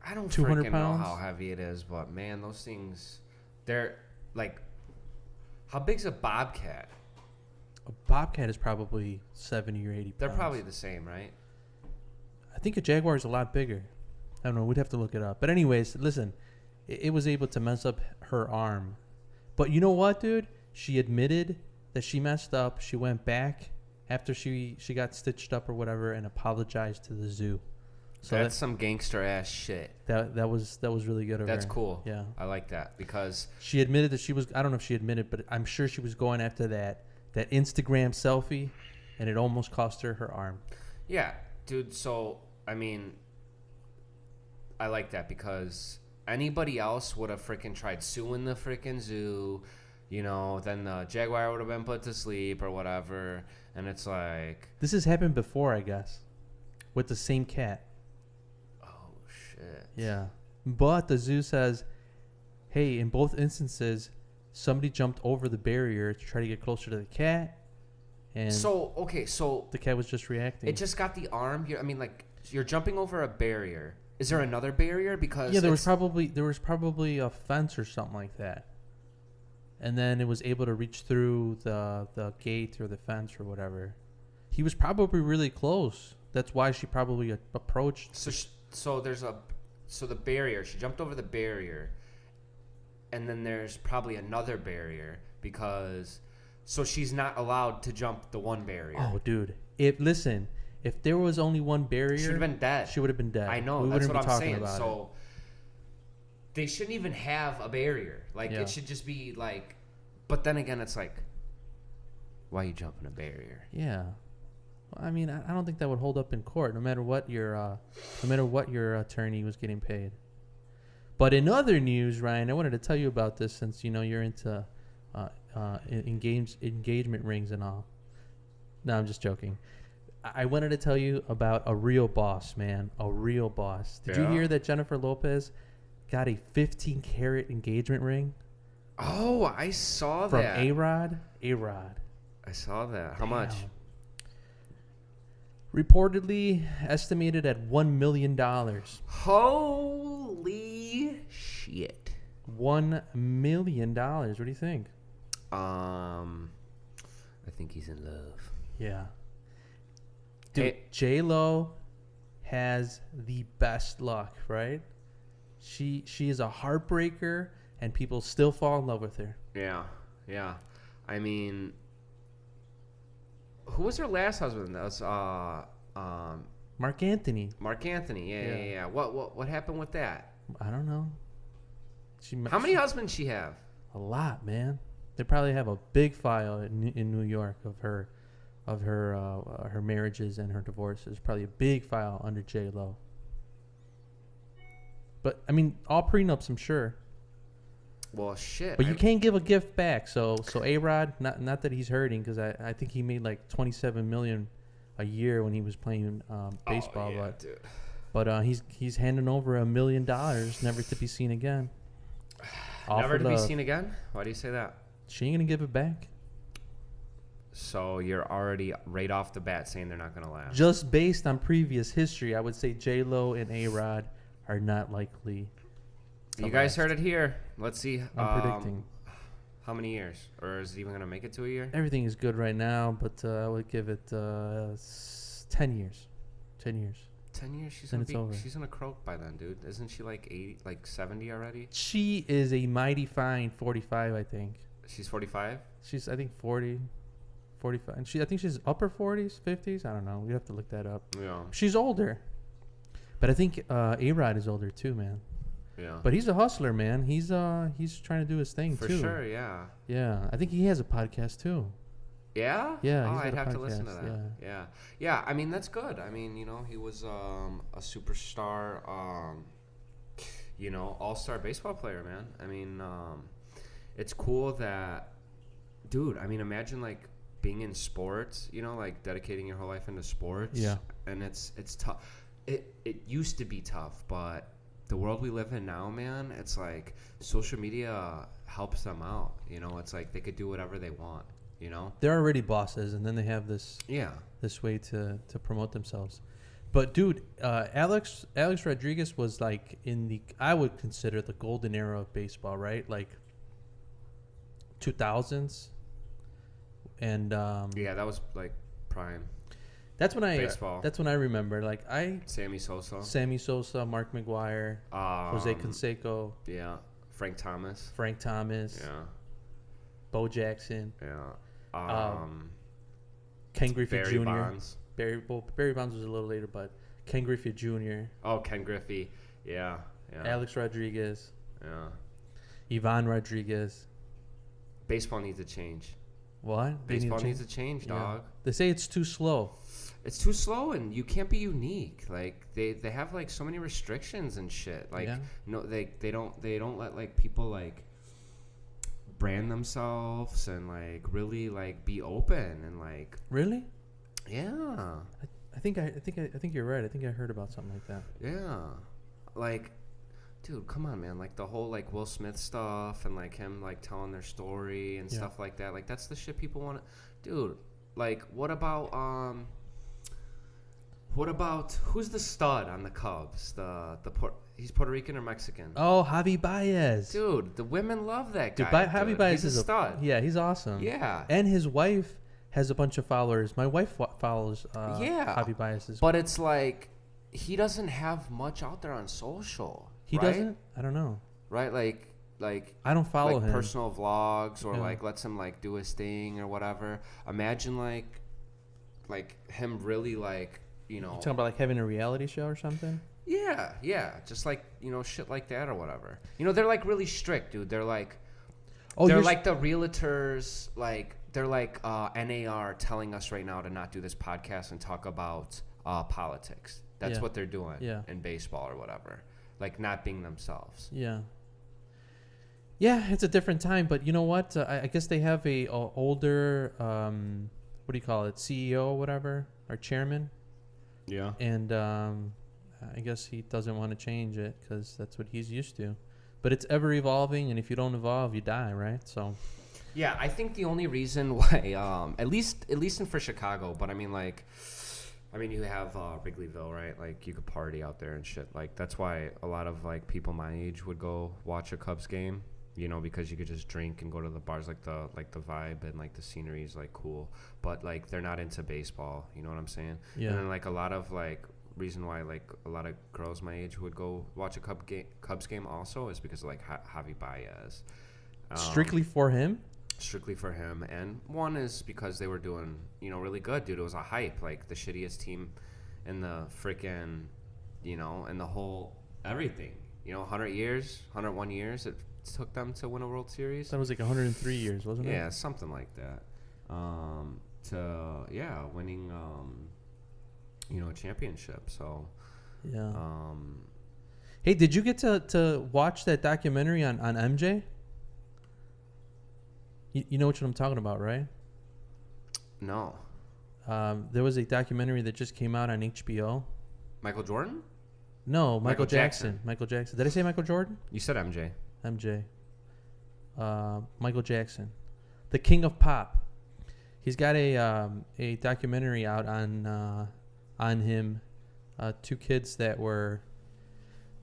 I don't 200 freaking pounds? know how heavy it is, but man, those things, they're like, how big's a bobcat? A bobcat is probably 70 or 80 pounds. They're probably the same, right? I think a jaguar is a lot bigger. I don't know. We'd have to look it up. But anyways, listen, it was able to mess up her arm. But you know what, dude? She admitted that she messed up. She went back after she got stitched up or whatever and apologized to the zoo. So that's some gangster ass shit. That was really good of her. That's cool. Yeah. I like that because she admitted that she was, I don't know if she admitted, but I'm sure she was going after that Instagram selfie, and it almost cost her arm. yeah, dude. So I mean, I like that because anybody else would have freaking tried suing the freaking zoo, you know, then the jaguar would have been put to sleep or whatever. And it's like, This has happened before, I guess, with the same cat. oh shit. Yeah. But the zoo says, hey, in both instances, somebody jumped over the barrier to try to get closer to the cat. And So the cat was just reacting. it just got the arm. I mean, like, you're jumping over a barrier Is there another barrier? Because Yeah, there was probably a fence or something like that, and then it was able to reach through the gate or the fence or whatever. He was probably really close. That's why she probably approached. So the barrier. She jumped over the barrier, and then there's probably another barrier because so she's not allowed to jump the one barrier. Oh, dude! If there was only one barrier, She would have been dead. She would have been dead. I know. We That's wouldn't what be I'm talking saying. about So they shouldn't even have a barrier. Like Yeah. it should just be like. But then again, it's like, why are you jumping a barrier? Yeah. I mean, I don't think that would hold up in court, no matter what your attorney was getting paid. But in other news, Ryan, I wanted to tell you about this since you're into engagement rings and all. No, I'm just joking. I wanted to tell you about a real boss, man. A real boss. Did you hear that Jennifer Lopez got a 15-carat engagement ring? Oh, I saw from that. A-Rod. A-Rod. I saw that. How much? Reportedly estimated at $1 million. Holy shit. $1 million. What do you think? I think he's in love. Yeah. Dude, Hey. J-Lo has the best luck, right? She is a heartbreaker, and people still fall in love with her. Yeah. I mean, who was her last husband? That was Mark Anthony. Mark Anthony. Yeah. What happened with that? I don't know. How many husbands she have? A lot, man. They probably have a big file in New York of her marriages and her divorces. Probably a big file under J-Lo. But I mean, all prenups, I'm sure. Well, shit. But you can't give a gift back. So A-Rod, not that he's hurting, because I think he made like $27 million a year when he was playing baseball. But he's handing over $1 million, never to be seen again. Never to be seen again? Why do you say that? She ain't gonna give it back. So you're already right off the bat saying they're not gonna last. Just based on previous history, I would say J-Lo and A-Rod are not likely. You guys heard it here. Let's see. I'm predicting. How many years? Or is it even gonna make it to a year? Everything is good right now, but I would give it 10 years. 10 years. 10 years? She's gonna croak by then, dude. Isn't she like 80, like 70 already? She is a mighty fine 45, I think. She's 45? She's, I think, 40, 45. And I think she's upper 40s, 50s. I don't know. We have to look that up. Yeah. She's older. But I think A-Rod is older too, man. Yeah. But he's a hustler, man. He's trying to do his thing For too. sure, yeah. Yeah. I think he has a podcast too. Yeah? Yeah. Oh, he's got I'd a have to podcast, listen to that. Yeah. I mean, that's good. I mean, he was a superstar, all-star baseball player, man. I mean, it's cool that, dude, I mean, imagine like being in sports, like dedicating your whole life into sports. Yeah. And it's tough. It used to be tough, but the world we live in now, man, it's like social media helps them out. It's like they could do whatever they want, They're already bosses, and then they have this way to promote themselves. But dude, Alex Rodriguez was like I would consider the golden era of baseball, right? Like 2000s. And that was like prime. That's when baseball. That's when I remember. Like Sammy Sosa, Mark McGwire, Jose Canseco. Yeah. Frank Thomas. Yeah. Bo Jackson. Yeah. Ken Griffey Barry Jr. Bonds. Barry Bonds was a little later, but Ken Griffey Jr. Oh, Ken Griffey. Yeah. Alex Rodriguez. Yeah. Ivan Rodriguez. Baseball needs to change. What? Baseball needs to change, dog. They say it's too slow. It's too slow, and you can't be unique. Like they have like so many restrictions and shit. Like no, they don't let like people like brand themselves and like really like be open and like really. Yeah. I think you're right. I think I heard about something like that. Yeah. Like, dude, come on, man. Like the whole like Will Smith stuff and like him like telling their story and stuff like that. Like that's the shit people want to. Dude, like what about What about who's the stud on the Cubs? He's Puerto Rican or Mexican? Oh, Javi Baez. Dude, the women love that Dude, guy. Javi Baez He's is a stud. Yeah, he's awesome. Yeah. And his wife has a bunch of followers. My wife follows Javi Baez. But it's like he doesn't have much out there on social. He doesn't? I don't know. Right? Like I don't follow him. Personal vlogs or like lets him like do his thing or whatever. Imagine like him really like, you know. You talking about like having a reality show or something? Yeah. Just like, you know, shit like that or whatever. You know, they're like really strict, dude. They're like they're like the realtors, like they're like NAR telling us right now to not do this podcast and talk about politics. That's what they're doing in baseball or whatever. Like not being themselves. Yeah. Yeah, it's a different time, but you know what? I guess they have a older, what do you call it, CEO or whatever, or chairman. Yeah. And I guess he doesn't want to change it because that's what he's used to. But it's ever evolving, and if you don't evolve, you die, right? So. Yeah, I think the only reason why, at least in for Chicago, but I mean you have Wrigleyville, right? Like you could party out there and shit. Like that's why a lot of like people my age would go watch a Cubs game. You know, because you could just drink and go to the bars, like the vibe and like the scenery is like cool, but like they're not into baseball. You know what I'm saying? Yeah. And then like a lot of like reason why like a lot of girls my age would go watch a Cubs game also is because of like Javi Baez. Strictly for him? Strictly for him, and one is because they were doing, you know, really good, dude. It was a hype, like the shittiest team in the freaking, you know, in the whole everything. You know, 101 years. It took them to win a World Series. That was like 103 years, wasn't it? Yeah, something like that. Winning you know, a championship. So yeah. Hey, did you get to watch that documentary on MJ? You know what I'm talking about, right? No. There was a documentary that just came out on HBO. Michael Jordan? No, Michael Jackson. Michael Jackson. Did I say Michael Jordan? You said MJ. MJ. Michael Jackson, the king of pop. He's got a documentary out on him. Two kids that were,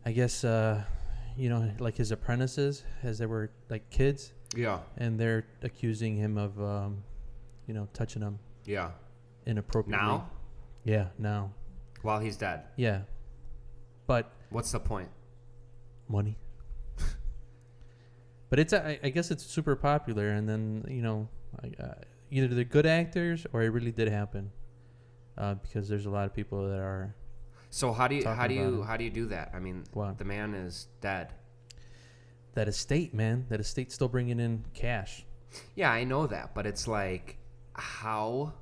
I guess, you know, like his apprentices, as they were like kids. Yeah. And they're accusing him of, you know, touching them. Yeah. Inappropriately. Now? Yeah, now. While he's dead. Yeah. But. What's the point? Money. But it's I guess it's super popular, and then, you know, either they're good actors or it really did happen, because there's a lot of people that are. So how do you do that? I mean, what? The man is dead. That estate, man. That estate's still bringing in cash. Yeah, I know that, but it's like, how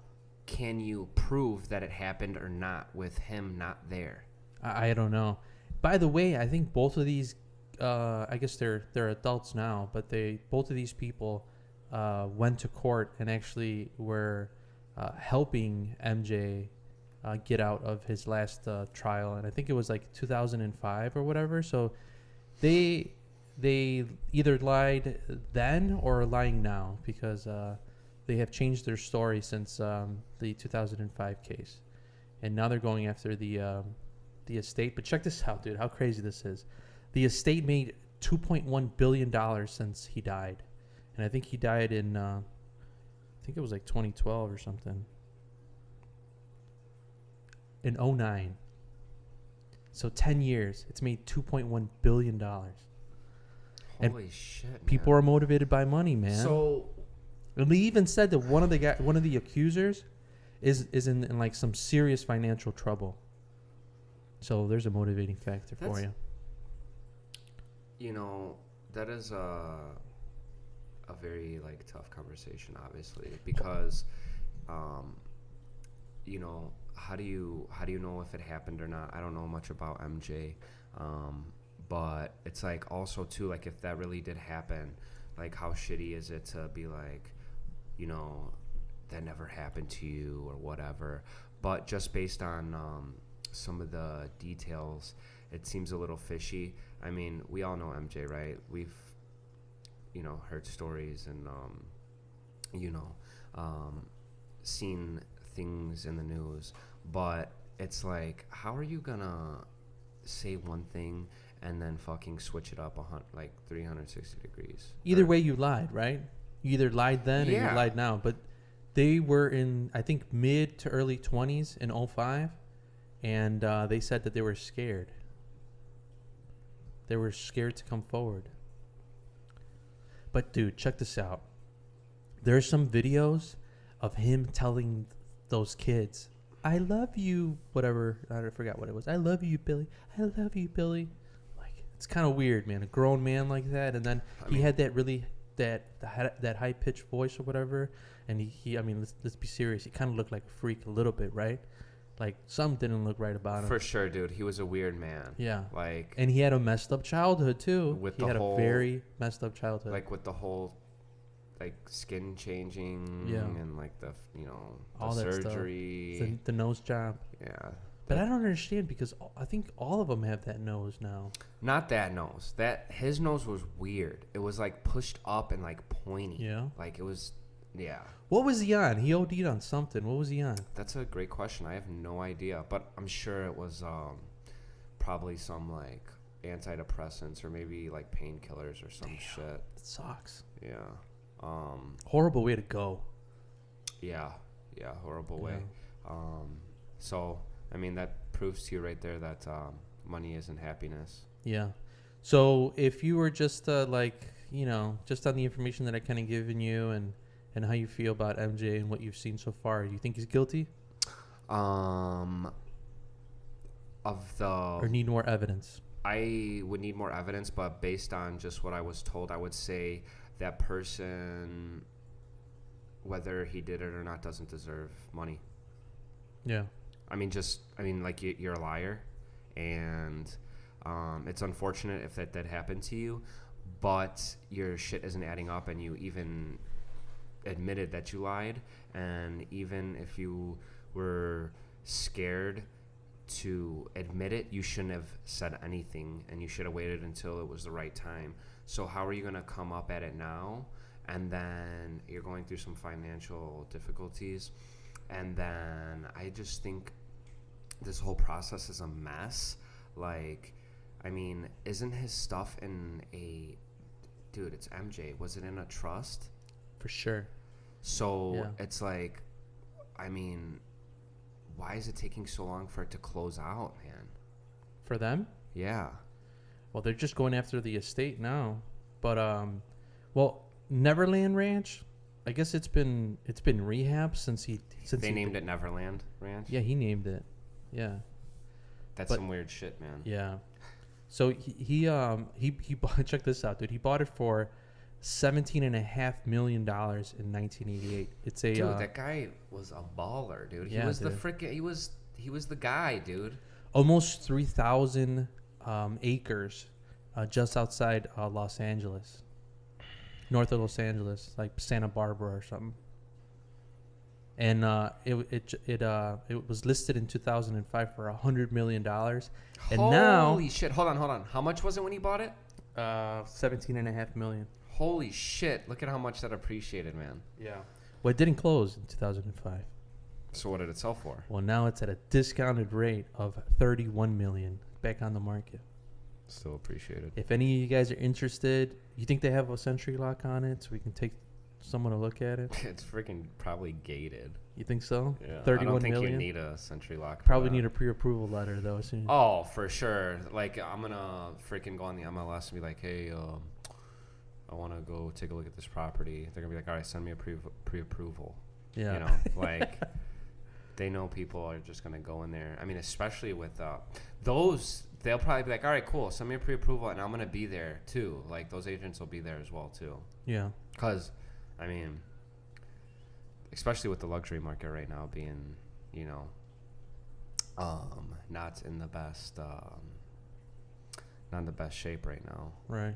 can you prove that it happened or not with him not there? I don't know. By the way, I think both of these, I guess they're adults now, but both of these people went to court and actually were helping MJ get out of his last trial, and I think it was like 2005 or whatever. So they either lied then or are lying now, because they have changed their story since the 2005 case, and now they're going after the estate. But check this out, dude, how crazy this is. The estate made $2.1 billion since he died. And I think he died in, I think it was like 2012 or something. In 2009. So 10 years, it's made $2.1 billion. Holy shit, man. People are motivated by money, man. So, and they even said that one of the accusers is in like some serious financial trouble. So there's a motivating factor for you. You know, that is a very like tough conversation, obviously, because, you know, how do you know if it happened or not? I don't know much about MJ, but it's like also too, like, if that really did happen, like, how shitty is it to be like, you know, that never happened to you or whatever. But just based on some of the details, it seems a little fishy. I mean, we all know MJ, right? We've, you know, heard stories and, you know, seen things in the news. But it's like, how are you gonna say one thing and then fucking switch it up 360 degrees? Either Or- way, you lied, right? You either lied then or you Yeah. lied now. But they were in, I think, mid to early 20s in '05, and they said that they were scared. They were scared to come forward. But, dude, check this out. There's some videos of him telling those kids, I love you, whatever. I forgot what it was. I love you, Billy. I love you, Billy. Like, it's kind of weird, man. A grown man like that. And then he had that really, that high-pitched voice or whatever. And he I mean, let's be serious. He kind of looked like a freak a little bit, right? Like, something didn't look right about him. For sure, dude. He was a weird man. Yeah. Like, And he had a messed up childhood, too. With he the had whole- a very messed up childhood. like with the whole, like, skin changing Yeah. and like the All that stuff. surgery. The nose job. Yeah. But I don't understand because I think all of them have that nose now. Not that nose. His nose was weird. It was like pushed up and like pointy. Yeah. Like it was. Yeah. What was he on? He OD'd on something. What was he on? That's a great question. I have no idea, but I'm sure it was probably some like antidepressants or maybe like painkillers or some shit. It sucks. Yeah. Horrible way to go. Yeah. Horrible way. So I mean that proves to you right there that money isn't happiness. Yeah. So if you were just just on the information that I kind of given you and how you feel about MJ and what you've seen so far, you think he's guilty? Or need more evidence? I would need more evidence, but based on just what I was told, I would say that person, whether he did it or not, doesn't deserve money. Yeah. Like you're a liar, and it's unfortunate if that did happen to you, but your shit isn't adding up, and you even admitted that you lied, and even if you were scared to admit it, you shouldn't have said anything, and you should have waited until it was the right time. So how are you going to come up at it now, and then you're going through some financial difficulties, and then I just think this whole process is a mess. Like, I mean, isn't his stuff in a... Dude, it's MJ. Was it in a trust? For sure. So Yeah. it's like, I mean, why is it taking so long for it to close out, man? For them? Yeah. Well, they're just going after the estate now. But Neverland Ranch, I guess it's been rehabbed since They named it Neverland Ranch? Yeah, he named it. Yeah. That's some weird shit, man. Yeah. So he bought, check this out, dude. He bought it for $17.5 million in 1988. It's a dude, that guy was a baller, dude. He was the freaking he was the guy, dude. Almost 3,000 acres just outside Los Angeles. North of Los Angeles, like Santa Barbara or something. And it was listed in 2005 for $100 million. And holy shit! Hold on. How much was it when he bought it? $17.5 million. Holy shit! Look at how much that appreciated, man. Yeah. Well, it didn't close in 2005. So what did it sell for? Well, now it's at a discounted rate of $31 million, back on the market. Still appreciated. If any of you guys are interested, you think they have a Century lock on it, so we can take someone to look at it? It's freaking probably gated. You think so? Yeah. 31 I don't think million? you need a Century lock. for Probably that. need a pre-approval letter though. As soon as Oh, for sure. Like, I'm gonna freaking go on the MLS and be like, hey, I want to go take a look at this property. They're gonna be like, all right, send me a pre-approval. yeah. You know, like, they know people are just gonna go in there. I mean, especially with those, they'll probably be like, all right, cool, send me a pre-approval, and I'm gonna be there too. Like, those agents will be there as well too. Yeah. Because, I mean, especially with the luxury market right now being, you know, not in the best, not in the best shape right now. Right.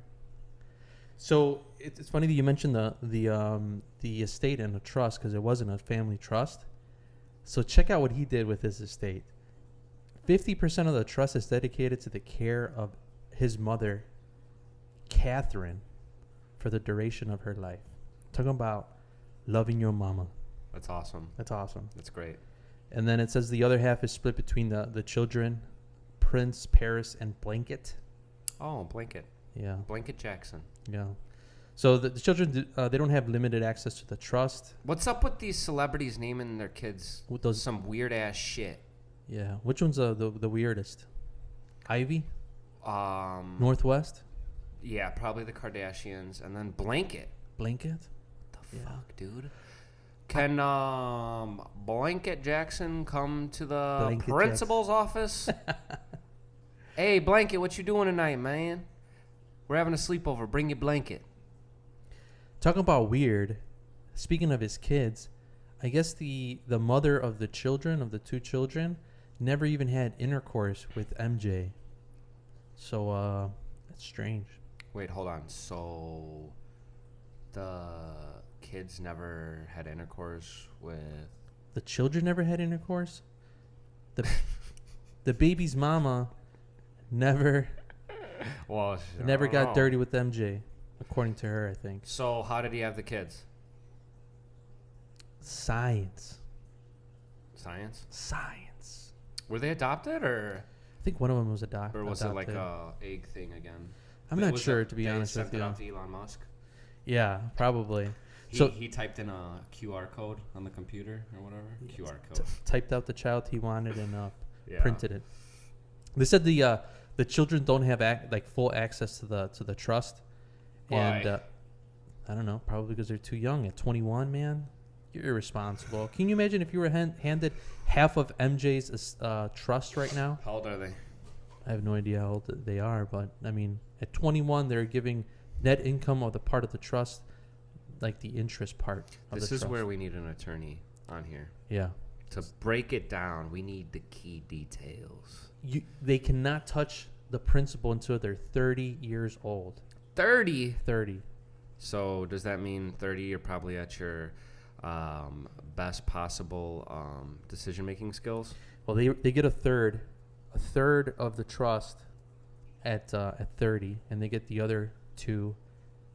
So it's funny that you mentioned the estate and the trust, because it wasn't a family trust. So check out what he did with his estate. 50% of the trust is dedicated to the care of his mother, Catherine, for the duration of her life. Talking about loving your mama. That's awesome. That's awesome. That's great. And then it says the other half is split between the children, Prince, Paris, and Blanket. Oh, Blanket. Yeah. Blanket Jackson. Yeah. So the children, they don't have limited access to the trust. What's up with these celebrities naming their kids With those, some weird ass shit? yeah. Which one's the weirdest? Ivy? Northwest. Northwest? Yeah, probably the Kardashians, and then Blanket. Blanket? The fuck, dude? Can Blanket Jackson come to the Blanket principal's office? Hey, Blanket, what you doing tonight, man? We're having a sleepover. Bring your blanket. Talking about weird, speaking of his kids, I guess the mother of the children, of the two children, never even had intercourse with MJ. So, that's strange. Wait, hold on. So, the kids never had intercourse with... The children never had intercourse? The baby's mama never got dirty with MJ, according to her, I think. So, how did he have the kids? Science. Science. Were they adopted, or... I think one of them was adopted. Or was it like a egg thing again? I'm not sure, to be honest with you. Sent it out to Elon Musk? Yeah, probably. He typed in a QR code on the computer or whatever. QR code. Typed out the child he wanted and Yeah. printed it. They said the children don't have full access to the trust. Why? And I don't know, probably because they're too young. At 21, man, you're irresponsible. Can you imagine if you were handed half of MJ's trust right now? How old are they? I have no idea how old they are, but I mean, at 21, they're giving net income of the part of the trust, like the interest part of This the is trust. where we need an attorney on here. Yeah. To break it down, we need the key details. They cannot touch the principal until they're 30 years old. 30? 30. So does that mean 30 you're probably at your best possible decision-making skills? Well, they get a third of the trust at 30, and they get the other two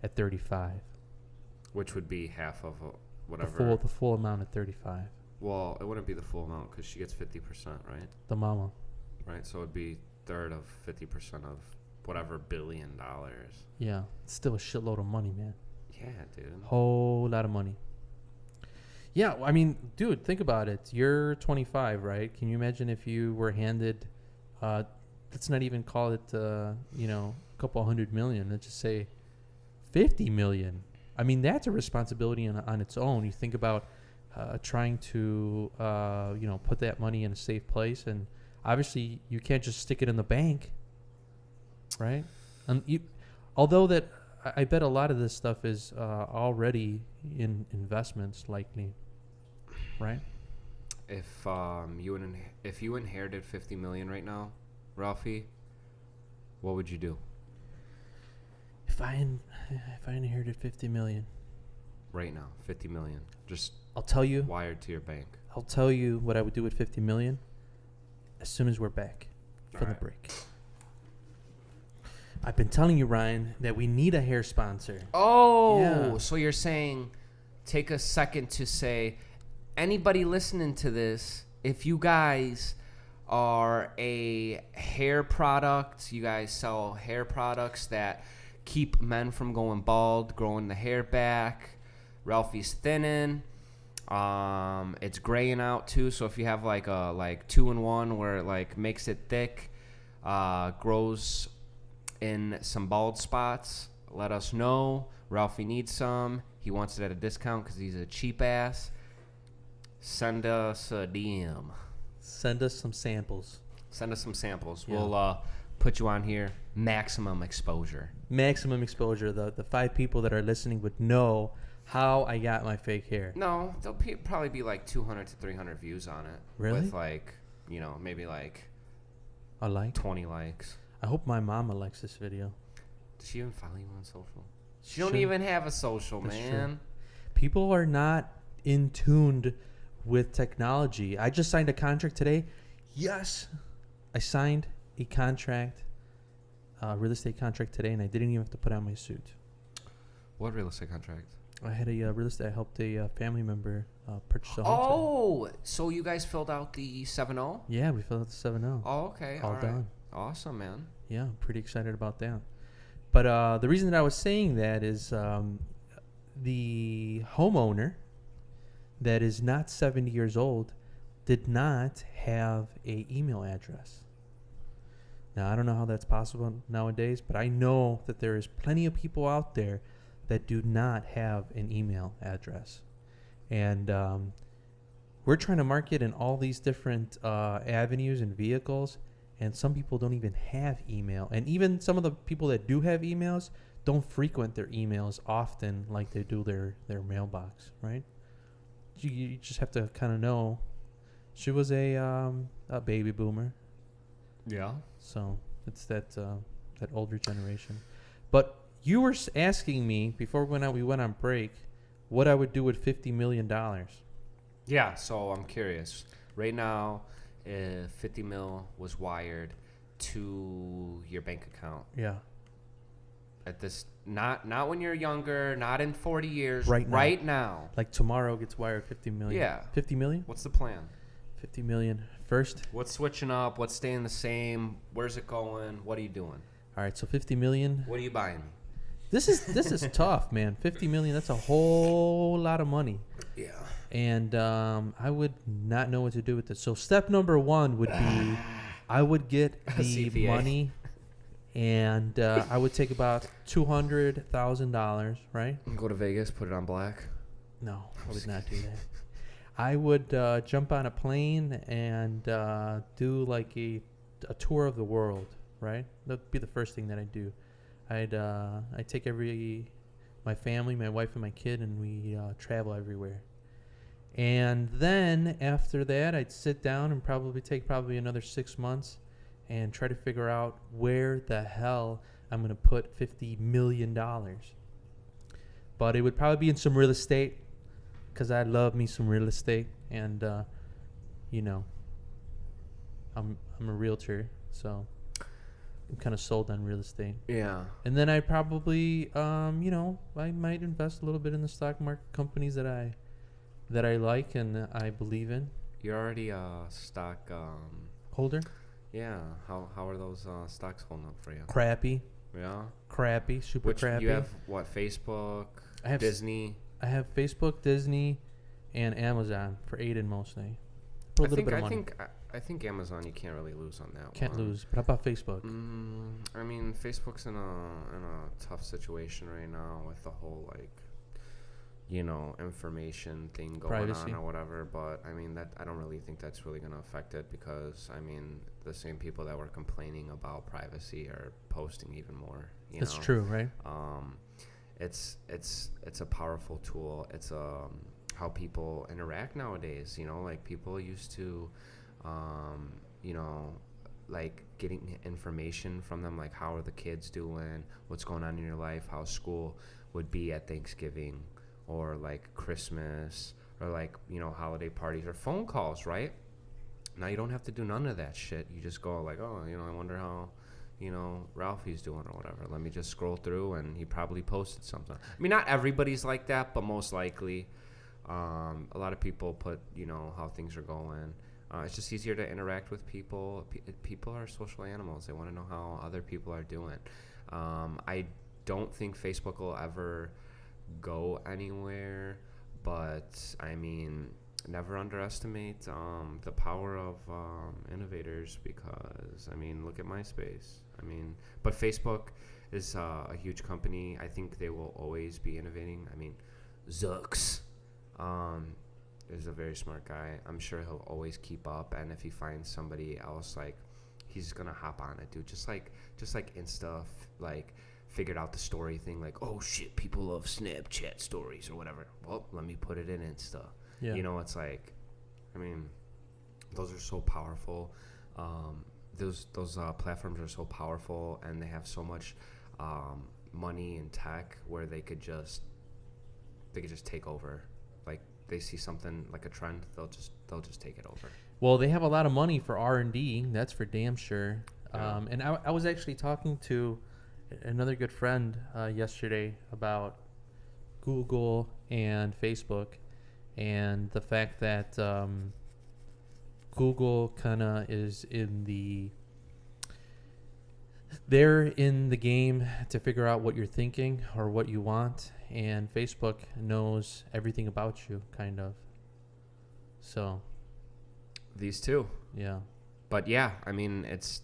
at 35. Which would be half of whatever. The full amount at 35. Well, it wouldn't be the full amount because she gets 50%, right? The mama. Right, so it'd be third of 50% of whatever $1 billion. Yeah, it's still a shitload of money, man. Yeah, dude. Whole lot of money. Yeah, I mean, dude, think about it. You're 25, right? Can you imagine if you were handed, let's not even call it, a couple $100 million. Let's just say $50 million. I mean, that's a responsibility on its own. You think about trying to, put that money in a safe place. And obviously, you can't just stick it in the bank, right? Although that, I bet a lot of this stuff is already in investments, likely, right? If you inherited $50 million right now, Ralphie, what would you do? If I inherited $50 million, right now, $50 million, just I'll tell you. Wired to your bank. I'll tell you what I would do with $50 million as soon as we're back from the break. I've been telling you, Ryan, that we need a hair sponsor. Oh, yeah. So you're saying, take a second to say, anybody listening to this, if you guys are a hair product, you guys sell hair products that keep men from going bald, growing the hair back, Ralphie's thinning, it's graying out too. So if you have like a 2-in-1 where it like makes it thick, grows in some bald spots, let us know. Ralphie needs some. He wants it at a discount because he's a cheap ass. Send us a DM. Send us some samples. Yeah. We'll put you on here. Maximum exposure. The 5 people that are listening would know how I got my fake hair. No, there'll probably be like 200 to 300 views on it. Really? With maybe like a like? 20 likes. I hope my mama likes this video. Does she even follow you on social? She don't even have a social, That's man. True. People are not in tuned with technology. I just signed a contract today. Yes, I signed a contract, real estate contract today, and I didn't even have to put on my suit. What real estate contract? I had a real estate. I helped a family member purchase a home. Oh, so you guys filled out the 7-0? Yeah, we filled out the 7-0. Oh, okay. All right. done. Awesome, man. Yeah, I'm pretty excited about that. But the reason that I was saying that is the homeowner that is not 70 years old did not have a email address. Now, I don't know how that's possible nowadays, but I know that there is plenty of people out there that do not have an email address. And we're trying to market in all these different avenues and vehicles, and some people don't even have email. And even some of the people that do have emails don't frequent their emails often like they do their mailbox, right? You just have to kind of know. She was a baby boomer. Yeah. So it's that older generation. But you were asking me before we went on break what I would do with $50 million. Yeah, so I'm curious. Right now, if 50 mil was wired to your bank account. Yeah. At this, not when you're younger, not in 40 years. Right now. Like tomorrow gets wired $50 million. Yeah. 50 million? What's the plan? 50 million. First. What's switching up? What's staying the same? Where's it going? What are you doing? All right, so 50 million. What are you buying? This is tough, man. 50 million, that's a whole lot of money. Yeah. And I would not know what to do with this. So step number one would be I would get the CPA. money and I would take about $200,000, right? Go to Vegas, put it on black. No, I would not do that. I would jump on a plane and do like a tour of the world, right? That'd be the first thing that I'd do. I'd take my family, my wife, and my kid, and we travel everywhere. And then after that, I'd sit down and take another 6 months and try to figure out where the hell I'm going to put $50 million. But it would probably be in some real estate because I love me some real estate. And, I'm a realtor, so I'm kind of sold on real estate. Yeah. And then I probably, I might invest a little bit in the stock market companies that I like and I believe in. You're already a stock Holder? Yeah. How are those stocks holding up for you? Crappy. Yeah. Crappy. Super crappy. You have what? Facebook, I have Disney. I have Facebook, Disney, and Amazon for Aiden mostly. For a little bit of money. I think Amazon you can't really lose on that. Can't one. lose. But how about Facebook? I mean, Facebook's in a tough situation right now with the whole information thing going Privacy. on or whatever. But I mean, I don't really think that's really going to affect it because I mean, the same people that were complaining about privacy are posting even more. That's true, right? It's a powerful tool. It's how people interact nowadays. Like people used to, like getting information from them, like how are the kids doing, what's going on in your life, how school would be at Thanksgiving or like Christmas or like, holiday parties or phone calls, right? Now you don't have to do none of that shit. You just go like, oh, I wonder how, Ralphie's doing or whatever. Let me just scroll through and he probably posted something. I mean, not everybody's like that, but most likely. A lot of people put, how things are going. It's just easier to interact with people. People are social animals. They want to know how other people are doing. I don't think Facebook will ever go anywhere, but I mean, never underestimate the power of innovators because, I mean, look at MySpace. I mean, but Facebook is a huge company. I think they will always be innovating. I mean, Zucks is a very smart guy. I'm sure he'll always keep up, and if he finds somebody else, like, he's gonna hop on it, dude. Just like Insta, figured out the story thing. Like, oh shit, people love Snapchat stories or whatever. Well, let me put it in Insta. Yeah. It's like, I mean, those are so powerful. Those platforms are so powerful, and they have so much money and tech where they could just take over. Like, they see something like a trend, they'll just take it over. Well, they have a lot of money for R&D. That's for damn sure. Yeah. And I was actually talking to another good friend yesterday about Google and Facebook, and the fact that Google kind of is they're in the game to figure out what you're thinking or what you want, and Facebook knows everything about you, kind of. So, These two. yeah. But yeah, I mean, it's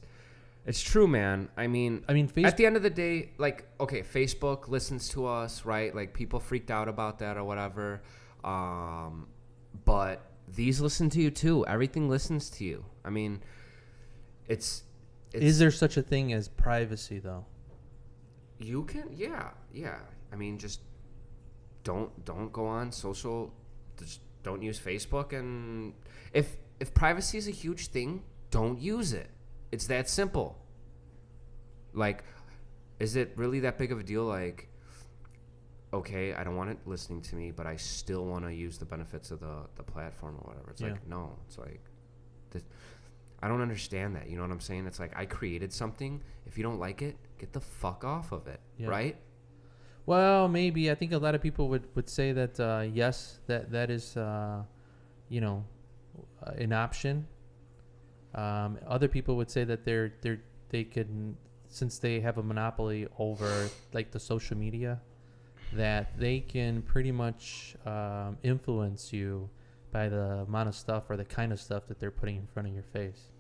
true, man. I mean, Facebook. at the end of the day, like, okay, Facebook listens to us, right? Like, people freaked out about that or whatever. But these listen to you too. Everything listens to you. I mean, it's Is there such a thing as privacy, though? You can, yeah. I mean, just don't go on social. Just don't use Facebook. And if privacy is a huge thing, don't use it. It's that simple. Like, is it really that big of a deal? Like, okay, I don't want it listening to me, but I still want to use the benefits of the platform or whatever. It's like, no. It's like, I don't understand that. You know what I'm saying? It's like, I created something. If you don't like it, get the fuck off of it, right? Well, maybe. I think a lot of people would say that, yes, that is, an option. Other people would say that they can, since they have a monopoly over like the social media, that they can pretty much influence you by the amount of stuff or the kind of stuff that they're putting in front of your face.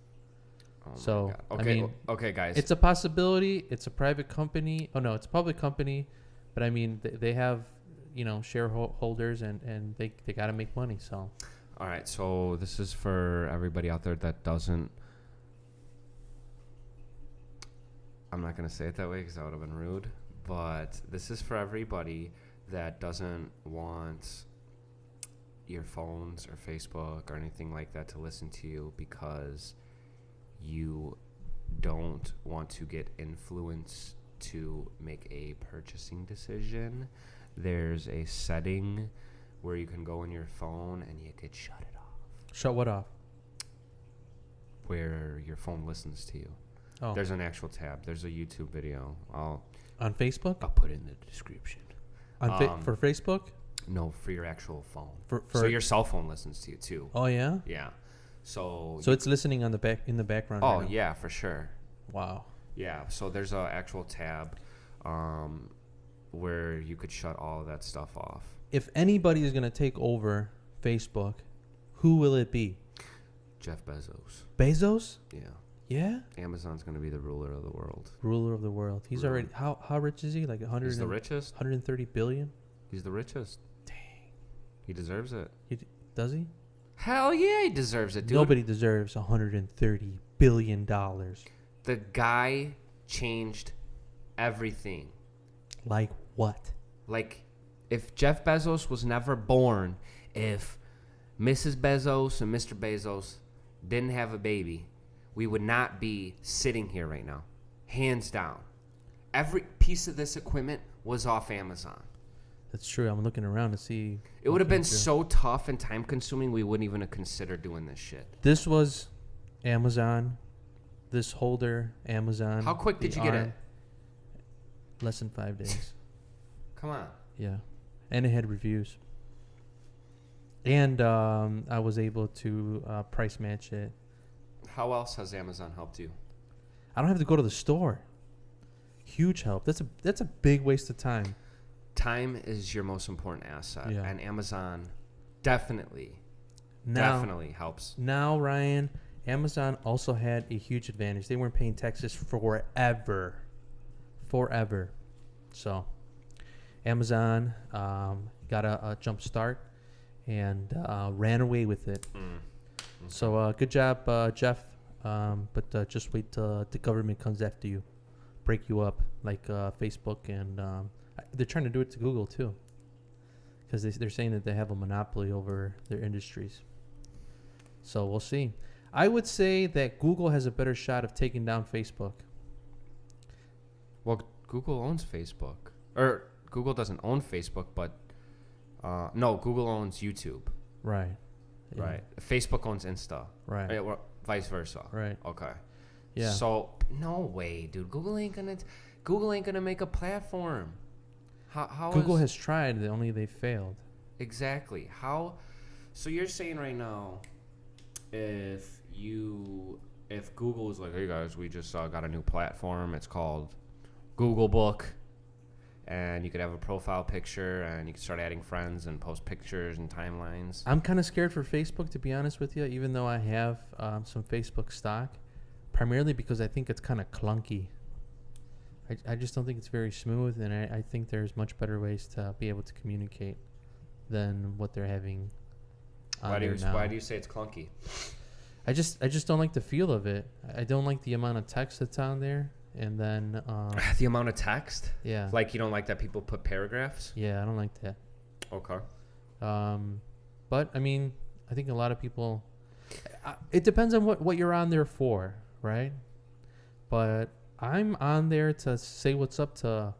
Oh So, okay, I mean, okay, guys. it's a possibility. It's a private company. Oh no, it's a public company, but I mean they have shareholders and they got to make money. So. All right, so this is for everybody out there that doesn't. I'm not gonna say it that way because that would have been rude. But this is for everybody that doesn't want your phones or Facebook or anything like that to listen to you because you don't want to get influenced to make a purchasing decision. There's a setting where you can go on your phone and you could shut it off. Shut what off? Where your phone listens to you. Oh. There's an actual tab. There's a YouTube video. On Facebook? I'll put it in the description. For Facebook? No, for your actual phone. For so your cell phone listens to you too. Oh yeah? Yeah. So it's listening in the background. Oh right now. yeah, for sure. Wow. Yeah. So there's an actual tab where you could shut all of that stuff off. If anybody is going to take over Facebook, who will it be? Jeff Bezos. Bezos? Yeah. Yeah? Amazon's going to be the ruler of the world. Ruler of the world. He's already how rich is he? Like 100 He's the richest. 130 billion? He's the richest. Dang. He deserves it. Does he? Hell yeah, he deserves it, dude. Nobody deserves 130 billion dollars. The guy changed everything. Like what? Like, if Jeff Bezos was never born, if Mrs. Bezos and Mr. Bezos didn't have a baby, we would not be sitting here right now. Hands down. Every piece of this equipment was off Amazon. That's true. I'm looking around to see. It would have been so tough and time consuming, we wouldn't even have considered doing this shit. This was Amazon. This holder, Amazon. How quick did you get it? Less than 5 days. Come on. Yeah. And it had reviews. And I was able to price match it. How else has Amazon helped you? I don't have to go to the store. Huge help. That's a big waste of time. Time is your most important asset. Yeah. And Amazon definitely helps. Now, Ryan, Amazon also had a huge advantage. They weren't paying taxes forever. So, Amazon got a jump start and ran away with it. Okay. So, good job, Jeff. But just wait till the government comes after you, break you up like Facebook, and they're trying to do it to Google too, because they're saying that they have a monopoly over their industries. So we'll see. I would say that Google has a better shot of taking down Facebook. Well, Google owns Facebook. Or Google doesn't own Facebook, but no, Google owns YouTube. Right. Yeah. Right. Facebook owns Insta. Right. Or vice versa. Right. Okay. Yeah. So no way, dude. Google ain't gonna make a platform. How Google is, has tried, only they failed. exactly how? So you're saying right now, if Google is like, hey guys, we just got a new platform. It's called Google Book, and you could have a profile picture, and you can start adding friends and post pictures and timelines. I'm kind of scared for Facebook, to be honest with you, even though I have some Facebook stock, primarily because I think it's kind of clunky. I just don't think it's very smooth, and I think there's much better ways to be able to communicate than what they're having on Why there now. Why do you say it's clunky? I just don't like the feel of it. I don't like the amount of text that's on there, and then The amount of text? yeah, Like you don't like that people put paragraphs? yeah, I don't like that. Okay. But I mean, I think a lot of people. It depends on what you're on there for, right? But I'm on there to say what's up to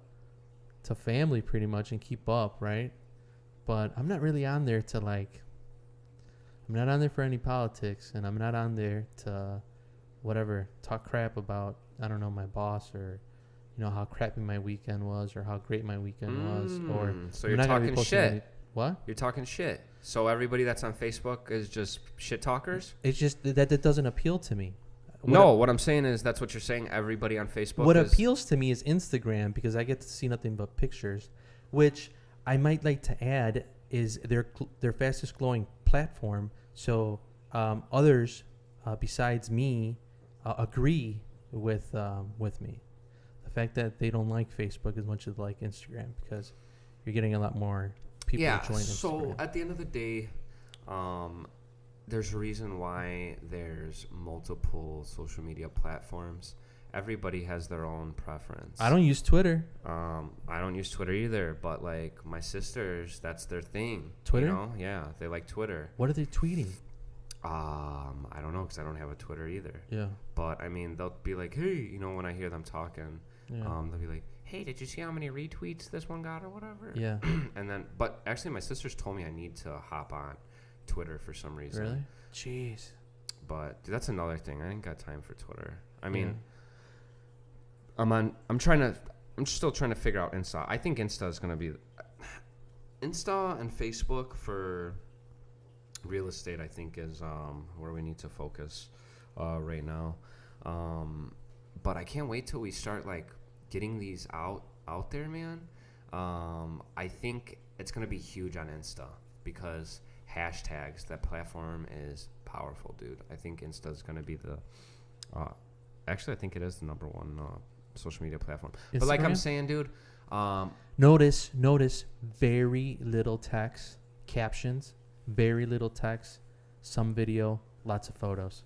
family pretty much and keep up, right? But I'm not really on there to like. I'm not on there for any politics, and I'm not on there to whatever talk crap about, I don't know, my boss, or how crappy my weekend was, or how great my weekend was, or so I'm you're not gonna be talking posting shit. any- what? You're talking shit. So everybody that's on Facebook is just shit talkers? It's just that doesn't appeal to me. What I'm saying is that's what you're saying. Everybody on Facebook. What appeals to me is Instagram, because I get to see nothing but pictures, which I might like to add is their fastest growing platform. So others besides me agree with me. The fact that they don't like Facebook as much as they like Instagram, because you're getting a lot more people to join Instagram. So at the end of the day, there's a reason why there's multiple social media platforms. Everybody has their own preference. I don't use Twitter. I don't use Twitter either, but like my sisters, that's their thing. Twitter? Yeah, they like Twitter. What are they tweeting? I don't know, because I don't have a Twitter either. Yeah. But I mean, they'll be like, hey, when I hear them talking, Yeah. they'll be like, hey, did you see how many retweets this one got or whatever? Yeah. And then, but actually my sisters told me I need to hop on Twitter for some reason. Really? Jeez. But dude, that's another thing. I ain't got time for Twitter. I mean, Yeah. I'm still trying to figure out Insta. I think Insta is going to be Insta and Facebook for real estate, I think, is where we need to focus right now. But I can't wait till we start like getting these out there, man. I think it's going to be huge on Insta because hashtags, that platform is powerful, dude. I think Insta is going to be the actually, I think it is the number one social media platform. Instagram? But like I'm saying, dude, Notice very little text, captions, very little text, some video, lots of photos.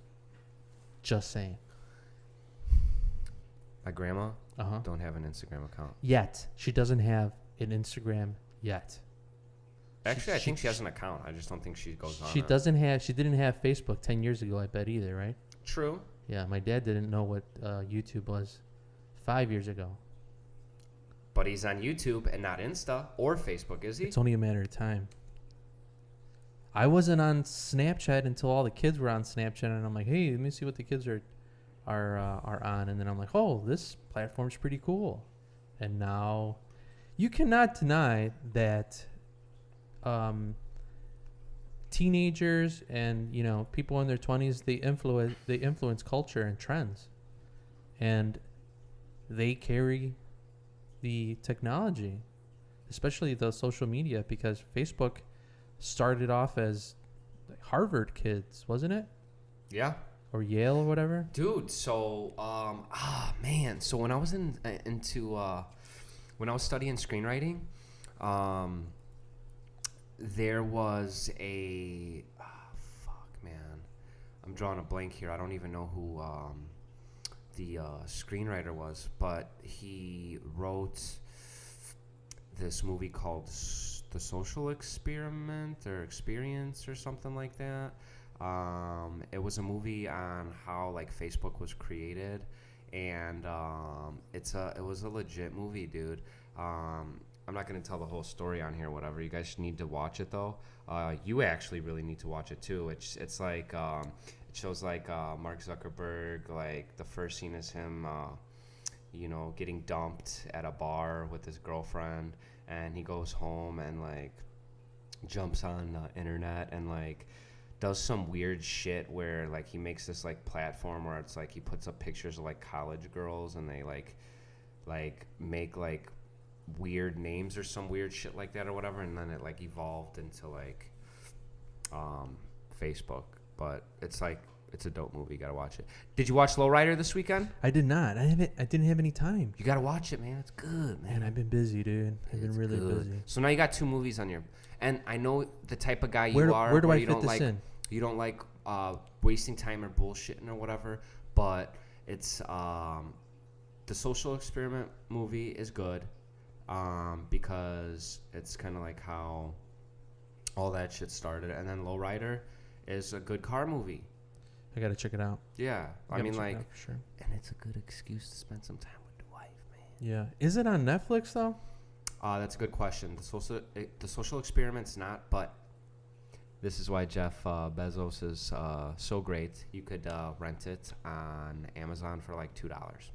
Just saying. my grandma Uh-huh. don't have an Instagram account. Yet. She doesn't have an Instagram yet. Actually, I think she has an account. I just don't think she goes on She it. she didn't have Facebook 10 years ago, I bet either, right? True. Yeah, my dad didn't know what YouTube was 5 years ago. But he's on YouTube and not Insta or Facebook, is he? It's only a matter of time. I wasn't on Snapchat until all the kids were on Snapchat, and I'm like, hey, let me see what the kids are on, and then I'm like, oh, this platform's pretty cool. And now, you cannot deny that teenagers and people in their 20s, they influence culture and trends, and they carry the technology, especially the social media, because Facebook started off as Harvard kids, wasn't it? Yeah. Or Yale or whatever. Dude, so man, so when I was when I was studying screenwriting, there was a I'm drawing a blank here. I don't even know who the screenwriter was, but he wrote this movie called The Social Experiment or Experience or something like that. It was a movie on how like Facebook was created, and it was a legit movie, dude. I'm not gonna tell the whole story on here, whatever. You guys need to watch it though. You actually really need to watch it too. It's like it shows like Mark Zuckerberg. Like the first scene is him, getting dumped at a bar with his girlfriend, and he goes home and like jumps on the internet and like does some weird shit where like he makes this like platform where it's like he puts up pictures of like college girls and they like make like weird names or some weird shit like that or whatever, and then it like evolved into like Facebook. But it's like it's a dope movie. You gotta watch it. Did you watch Lowrider this weekend? I did not. I didn't have any time. You gotta watch it, man. It's good, man. Man, I've been busy, dude. I've been really busy. So now you got 2 movies on your, and I know the type of guy you Where are. do I you fit don't this like, in? You don't like wasting time or bullshitting or whatever. But it's the Social Experiment movie is good because it's kind of like how all that shit started, and then Lowrider is a good car movie. I gotta check it out. Yeah, I mean, like, for sure. And it's a good excuse to spend some time with the wife, man. Yeah, is it on Netflix though? That's a good question. The Social Experiment's not, but this is why Jeff Bezos is so great. You could rent it on Amazon for like $2.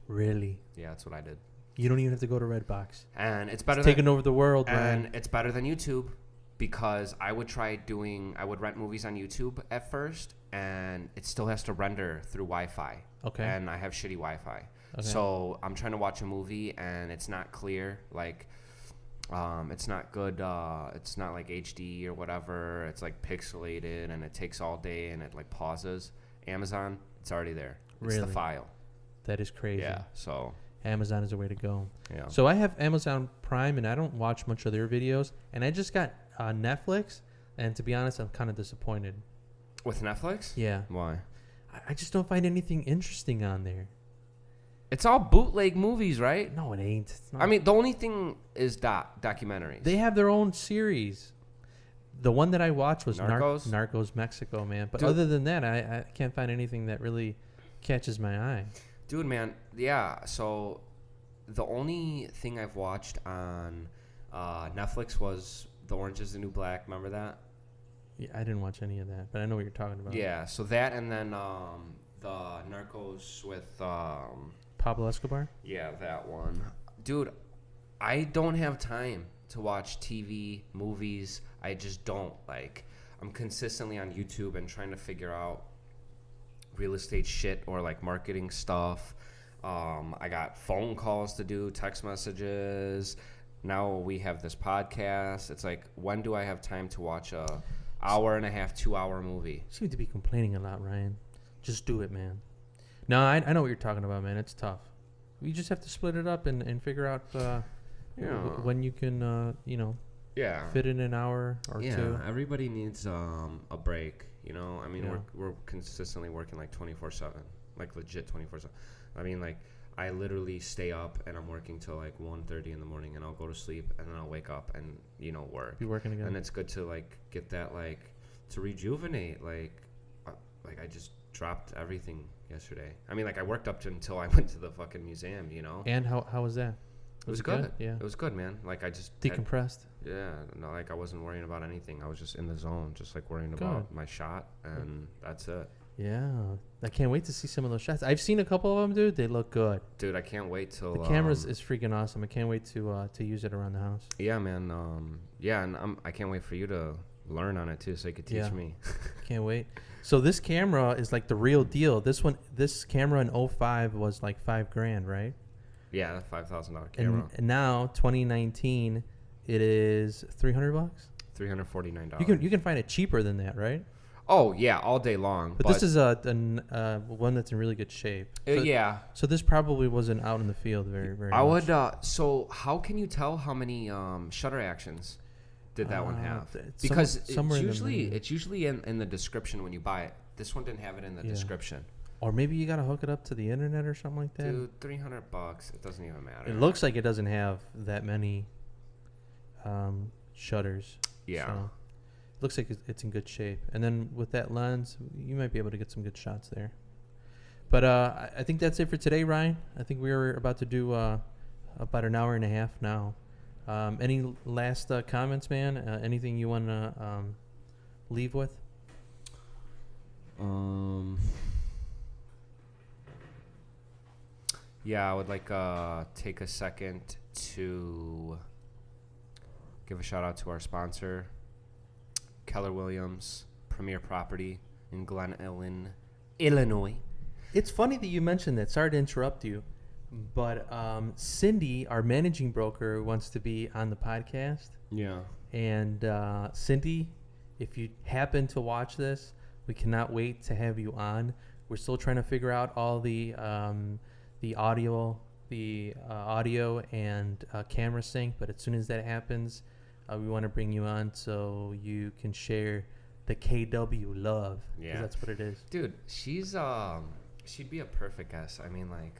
Really? Yeah, that's what I did. You don't even have to go to Redbox. And it's better. It's taking over the world, and man. it's better than YouTube because I would rent movies on YouTube at first, and it still has to render through Wi-Fi. Okay. And I have shitty Wi-Fi. Okay. So I'm trying to watch a movie and it's not clear. Like, it's not good. It's not like HD or whatever. It's like pixelated and it takes all day and it like pauses. Amazon, it's already there. It's Really? the file. That is crazy. Yeah. So Amazon is the way to go. yeah. So I have Amazon Prime and I don't watch much of their videos. And I just got Netflix. And to be honest, I'm kind of disappointed. With Netflix? Yeah. Why? I just don't find anything interesting on there. It's all bootleg movies, right? No, it ain't. It's not. I mean, the only thing is documentaries. They have their own series. The one that I watched was Narcos? Narcos Mexico, man. But Dude. other than that, I can't find anything that really catches my eye. Dude, man, yeah. So the only thing I've watched on Netflix was The Orange is the New Black. Remember that? Yeah, I didn't watch any of that, but I know what you're talking about. Yeah, so that and then the Narcos with Pablo Escobar? yeah, that one. Dude, I don't have time to watch TV, movies. I just don't. Like, I'm consistently on YouTube and trying to figure out real estate shit or like marketing stuff. I got phone calls to do, text messages. Now we have this podcast. It's like, when do I have time to watch a hour and a half, 2 hour movie? You seem to be complaining a lot, Ryan. Just do it, man. No, I know what you're talking about, man. It's tough. You just have to split it up and figure out when you can, Yeah. fit in an hour or Yeah, two. everybody needs a break, you know? I mean, Yeah. we're consistently working like 24/7, like legit 24/7. I mean, like, I literally stay up and I'm working till like 1:30 in the morning, and I'll go to sleep and then I'll wake up and, work. Be working again. And it's good to like get that, like, to rejuvenate. Like I just dropped everything yesterday. I mean, like, I worked up until I went to the fucking museum, And how was that? It was good. Yeah. It was good, man. Like, I just Decompressed. no, like, I wasn't worrying about anything. I was just in the zone, just like worrying about my shot, and that's it. Yeah. I can't wait to see some of those shots. I've seen a couple of them, dude. They look good. Dude, I can't wait till The camera is freaking awesome. I can't wait to use it around the house. Yeah, man. And I can't wait for you to learn on it too, so you could teach me. Can't wait. So this camera is like the real deal. This camera in 05 was like $5,000, right? Yeah, $5,000 camera. And now 2019, it is $300. $349. You can find it cheaper than that, right? Oh yeah, all day long. But this is a one that's in really good shape. So, yeah. So this probably wasn't out in the field very very. I much. would. So how can you tell how many shutter actions did that one have? Because it's usually in the description when you buy it. This one didn't have it in the description. Or maybe you gotta hook it up to the internet or something like that. Dude, $300. It doesn't even matter. It looks like it doesn't have that many shutters. Yeah. So looks like it's in good shape. And then with that lens, you might be able to get some good shots there. But I think that's it for today, Ryan. I think we were about to do about an hour and a half now. Any last comments, man? Anything you want to leave with? Yeah, I would like take a second to give a shout out to our sponsor, Keller Williams Premier Property in Glen Ellen, Illinois. It's funny that you mentioned that. Sorry to interrupt you, but Cindy, our managing broker, wants to be on the podcast. Yeah. And Cindy, if you happen to watch this, we cannot wait to have you on. We're still trying to figure out all the audio, and camera sync. But as soon as that happens, we want to bring you on so you can share the KW love. Yeah, 'cause that's what it is. Dude, she'd be a perfect guest. I mean, like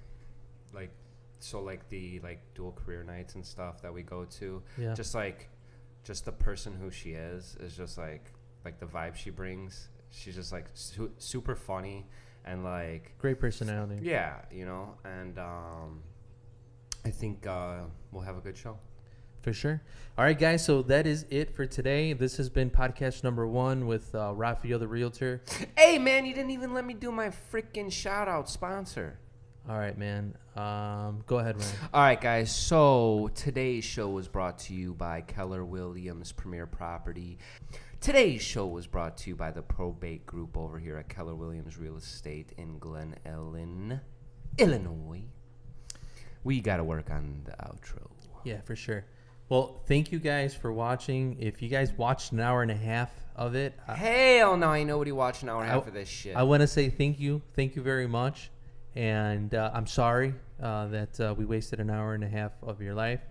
the dual career nights and stuff that we go to. Yeah. Just the person who she is just like the vibe she brings. She's just like super funny and like great personality. Yeah, you know, and I think we'll have a good show. For sure. All right, guys. So that is it for today. This has been podcast number 1 with Ralphie the Realtor. Hey, man, you didn't even let me do my freaking shout out sponsor. All right, man. Go ahead, Ryan. All right, guys. So today's show was brought to you by Keller Williams Premier Property. Today's show was brought to you by the Probate Group over here at Keller Williams Real Estate in Glen Ellen, Illinois. We got to work on the outro. Yeah, for sure. Well, thank you guys for watching. If you guys watched an hour and a half of it. Hell no, ain't nobody watching an hour and a half of this shit. I want to say thank you. Thank you very much. And I'm sorry that we wasted an hour and a half of your life.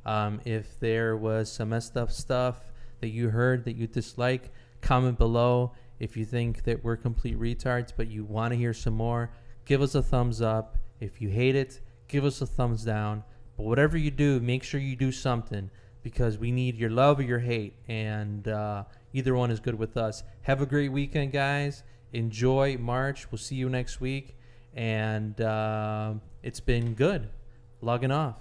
If there was some messed up stuff that you heard that you dislike, comment below. If you think that we're complete retards but you want to hear some more, give us a thumbs up. If you hate it, give us a thumbs down. But whatever you do, make sure you do something because we need your love or your hate. And either one is good with us. Have a great weekend, guys. Enjoy March. We'll see you next week. And it's been good. Logging off.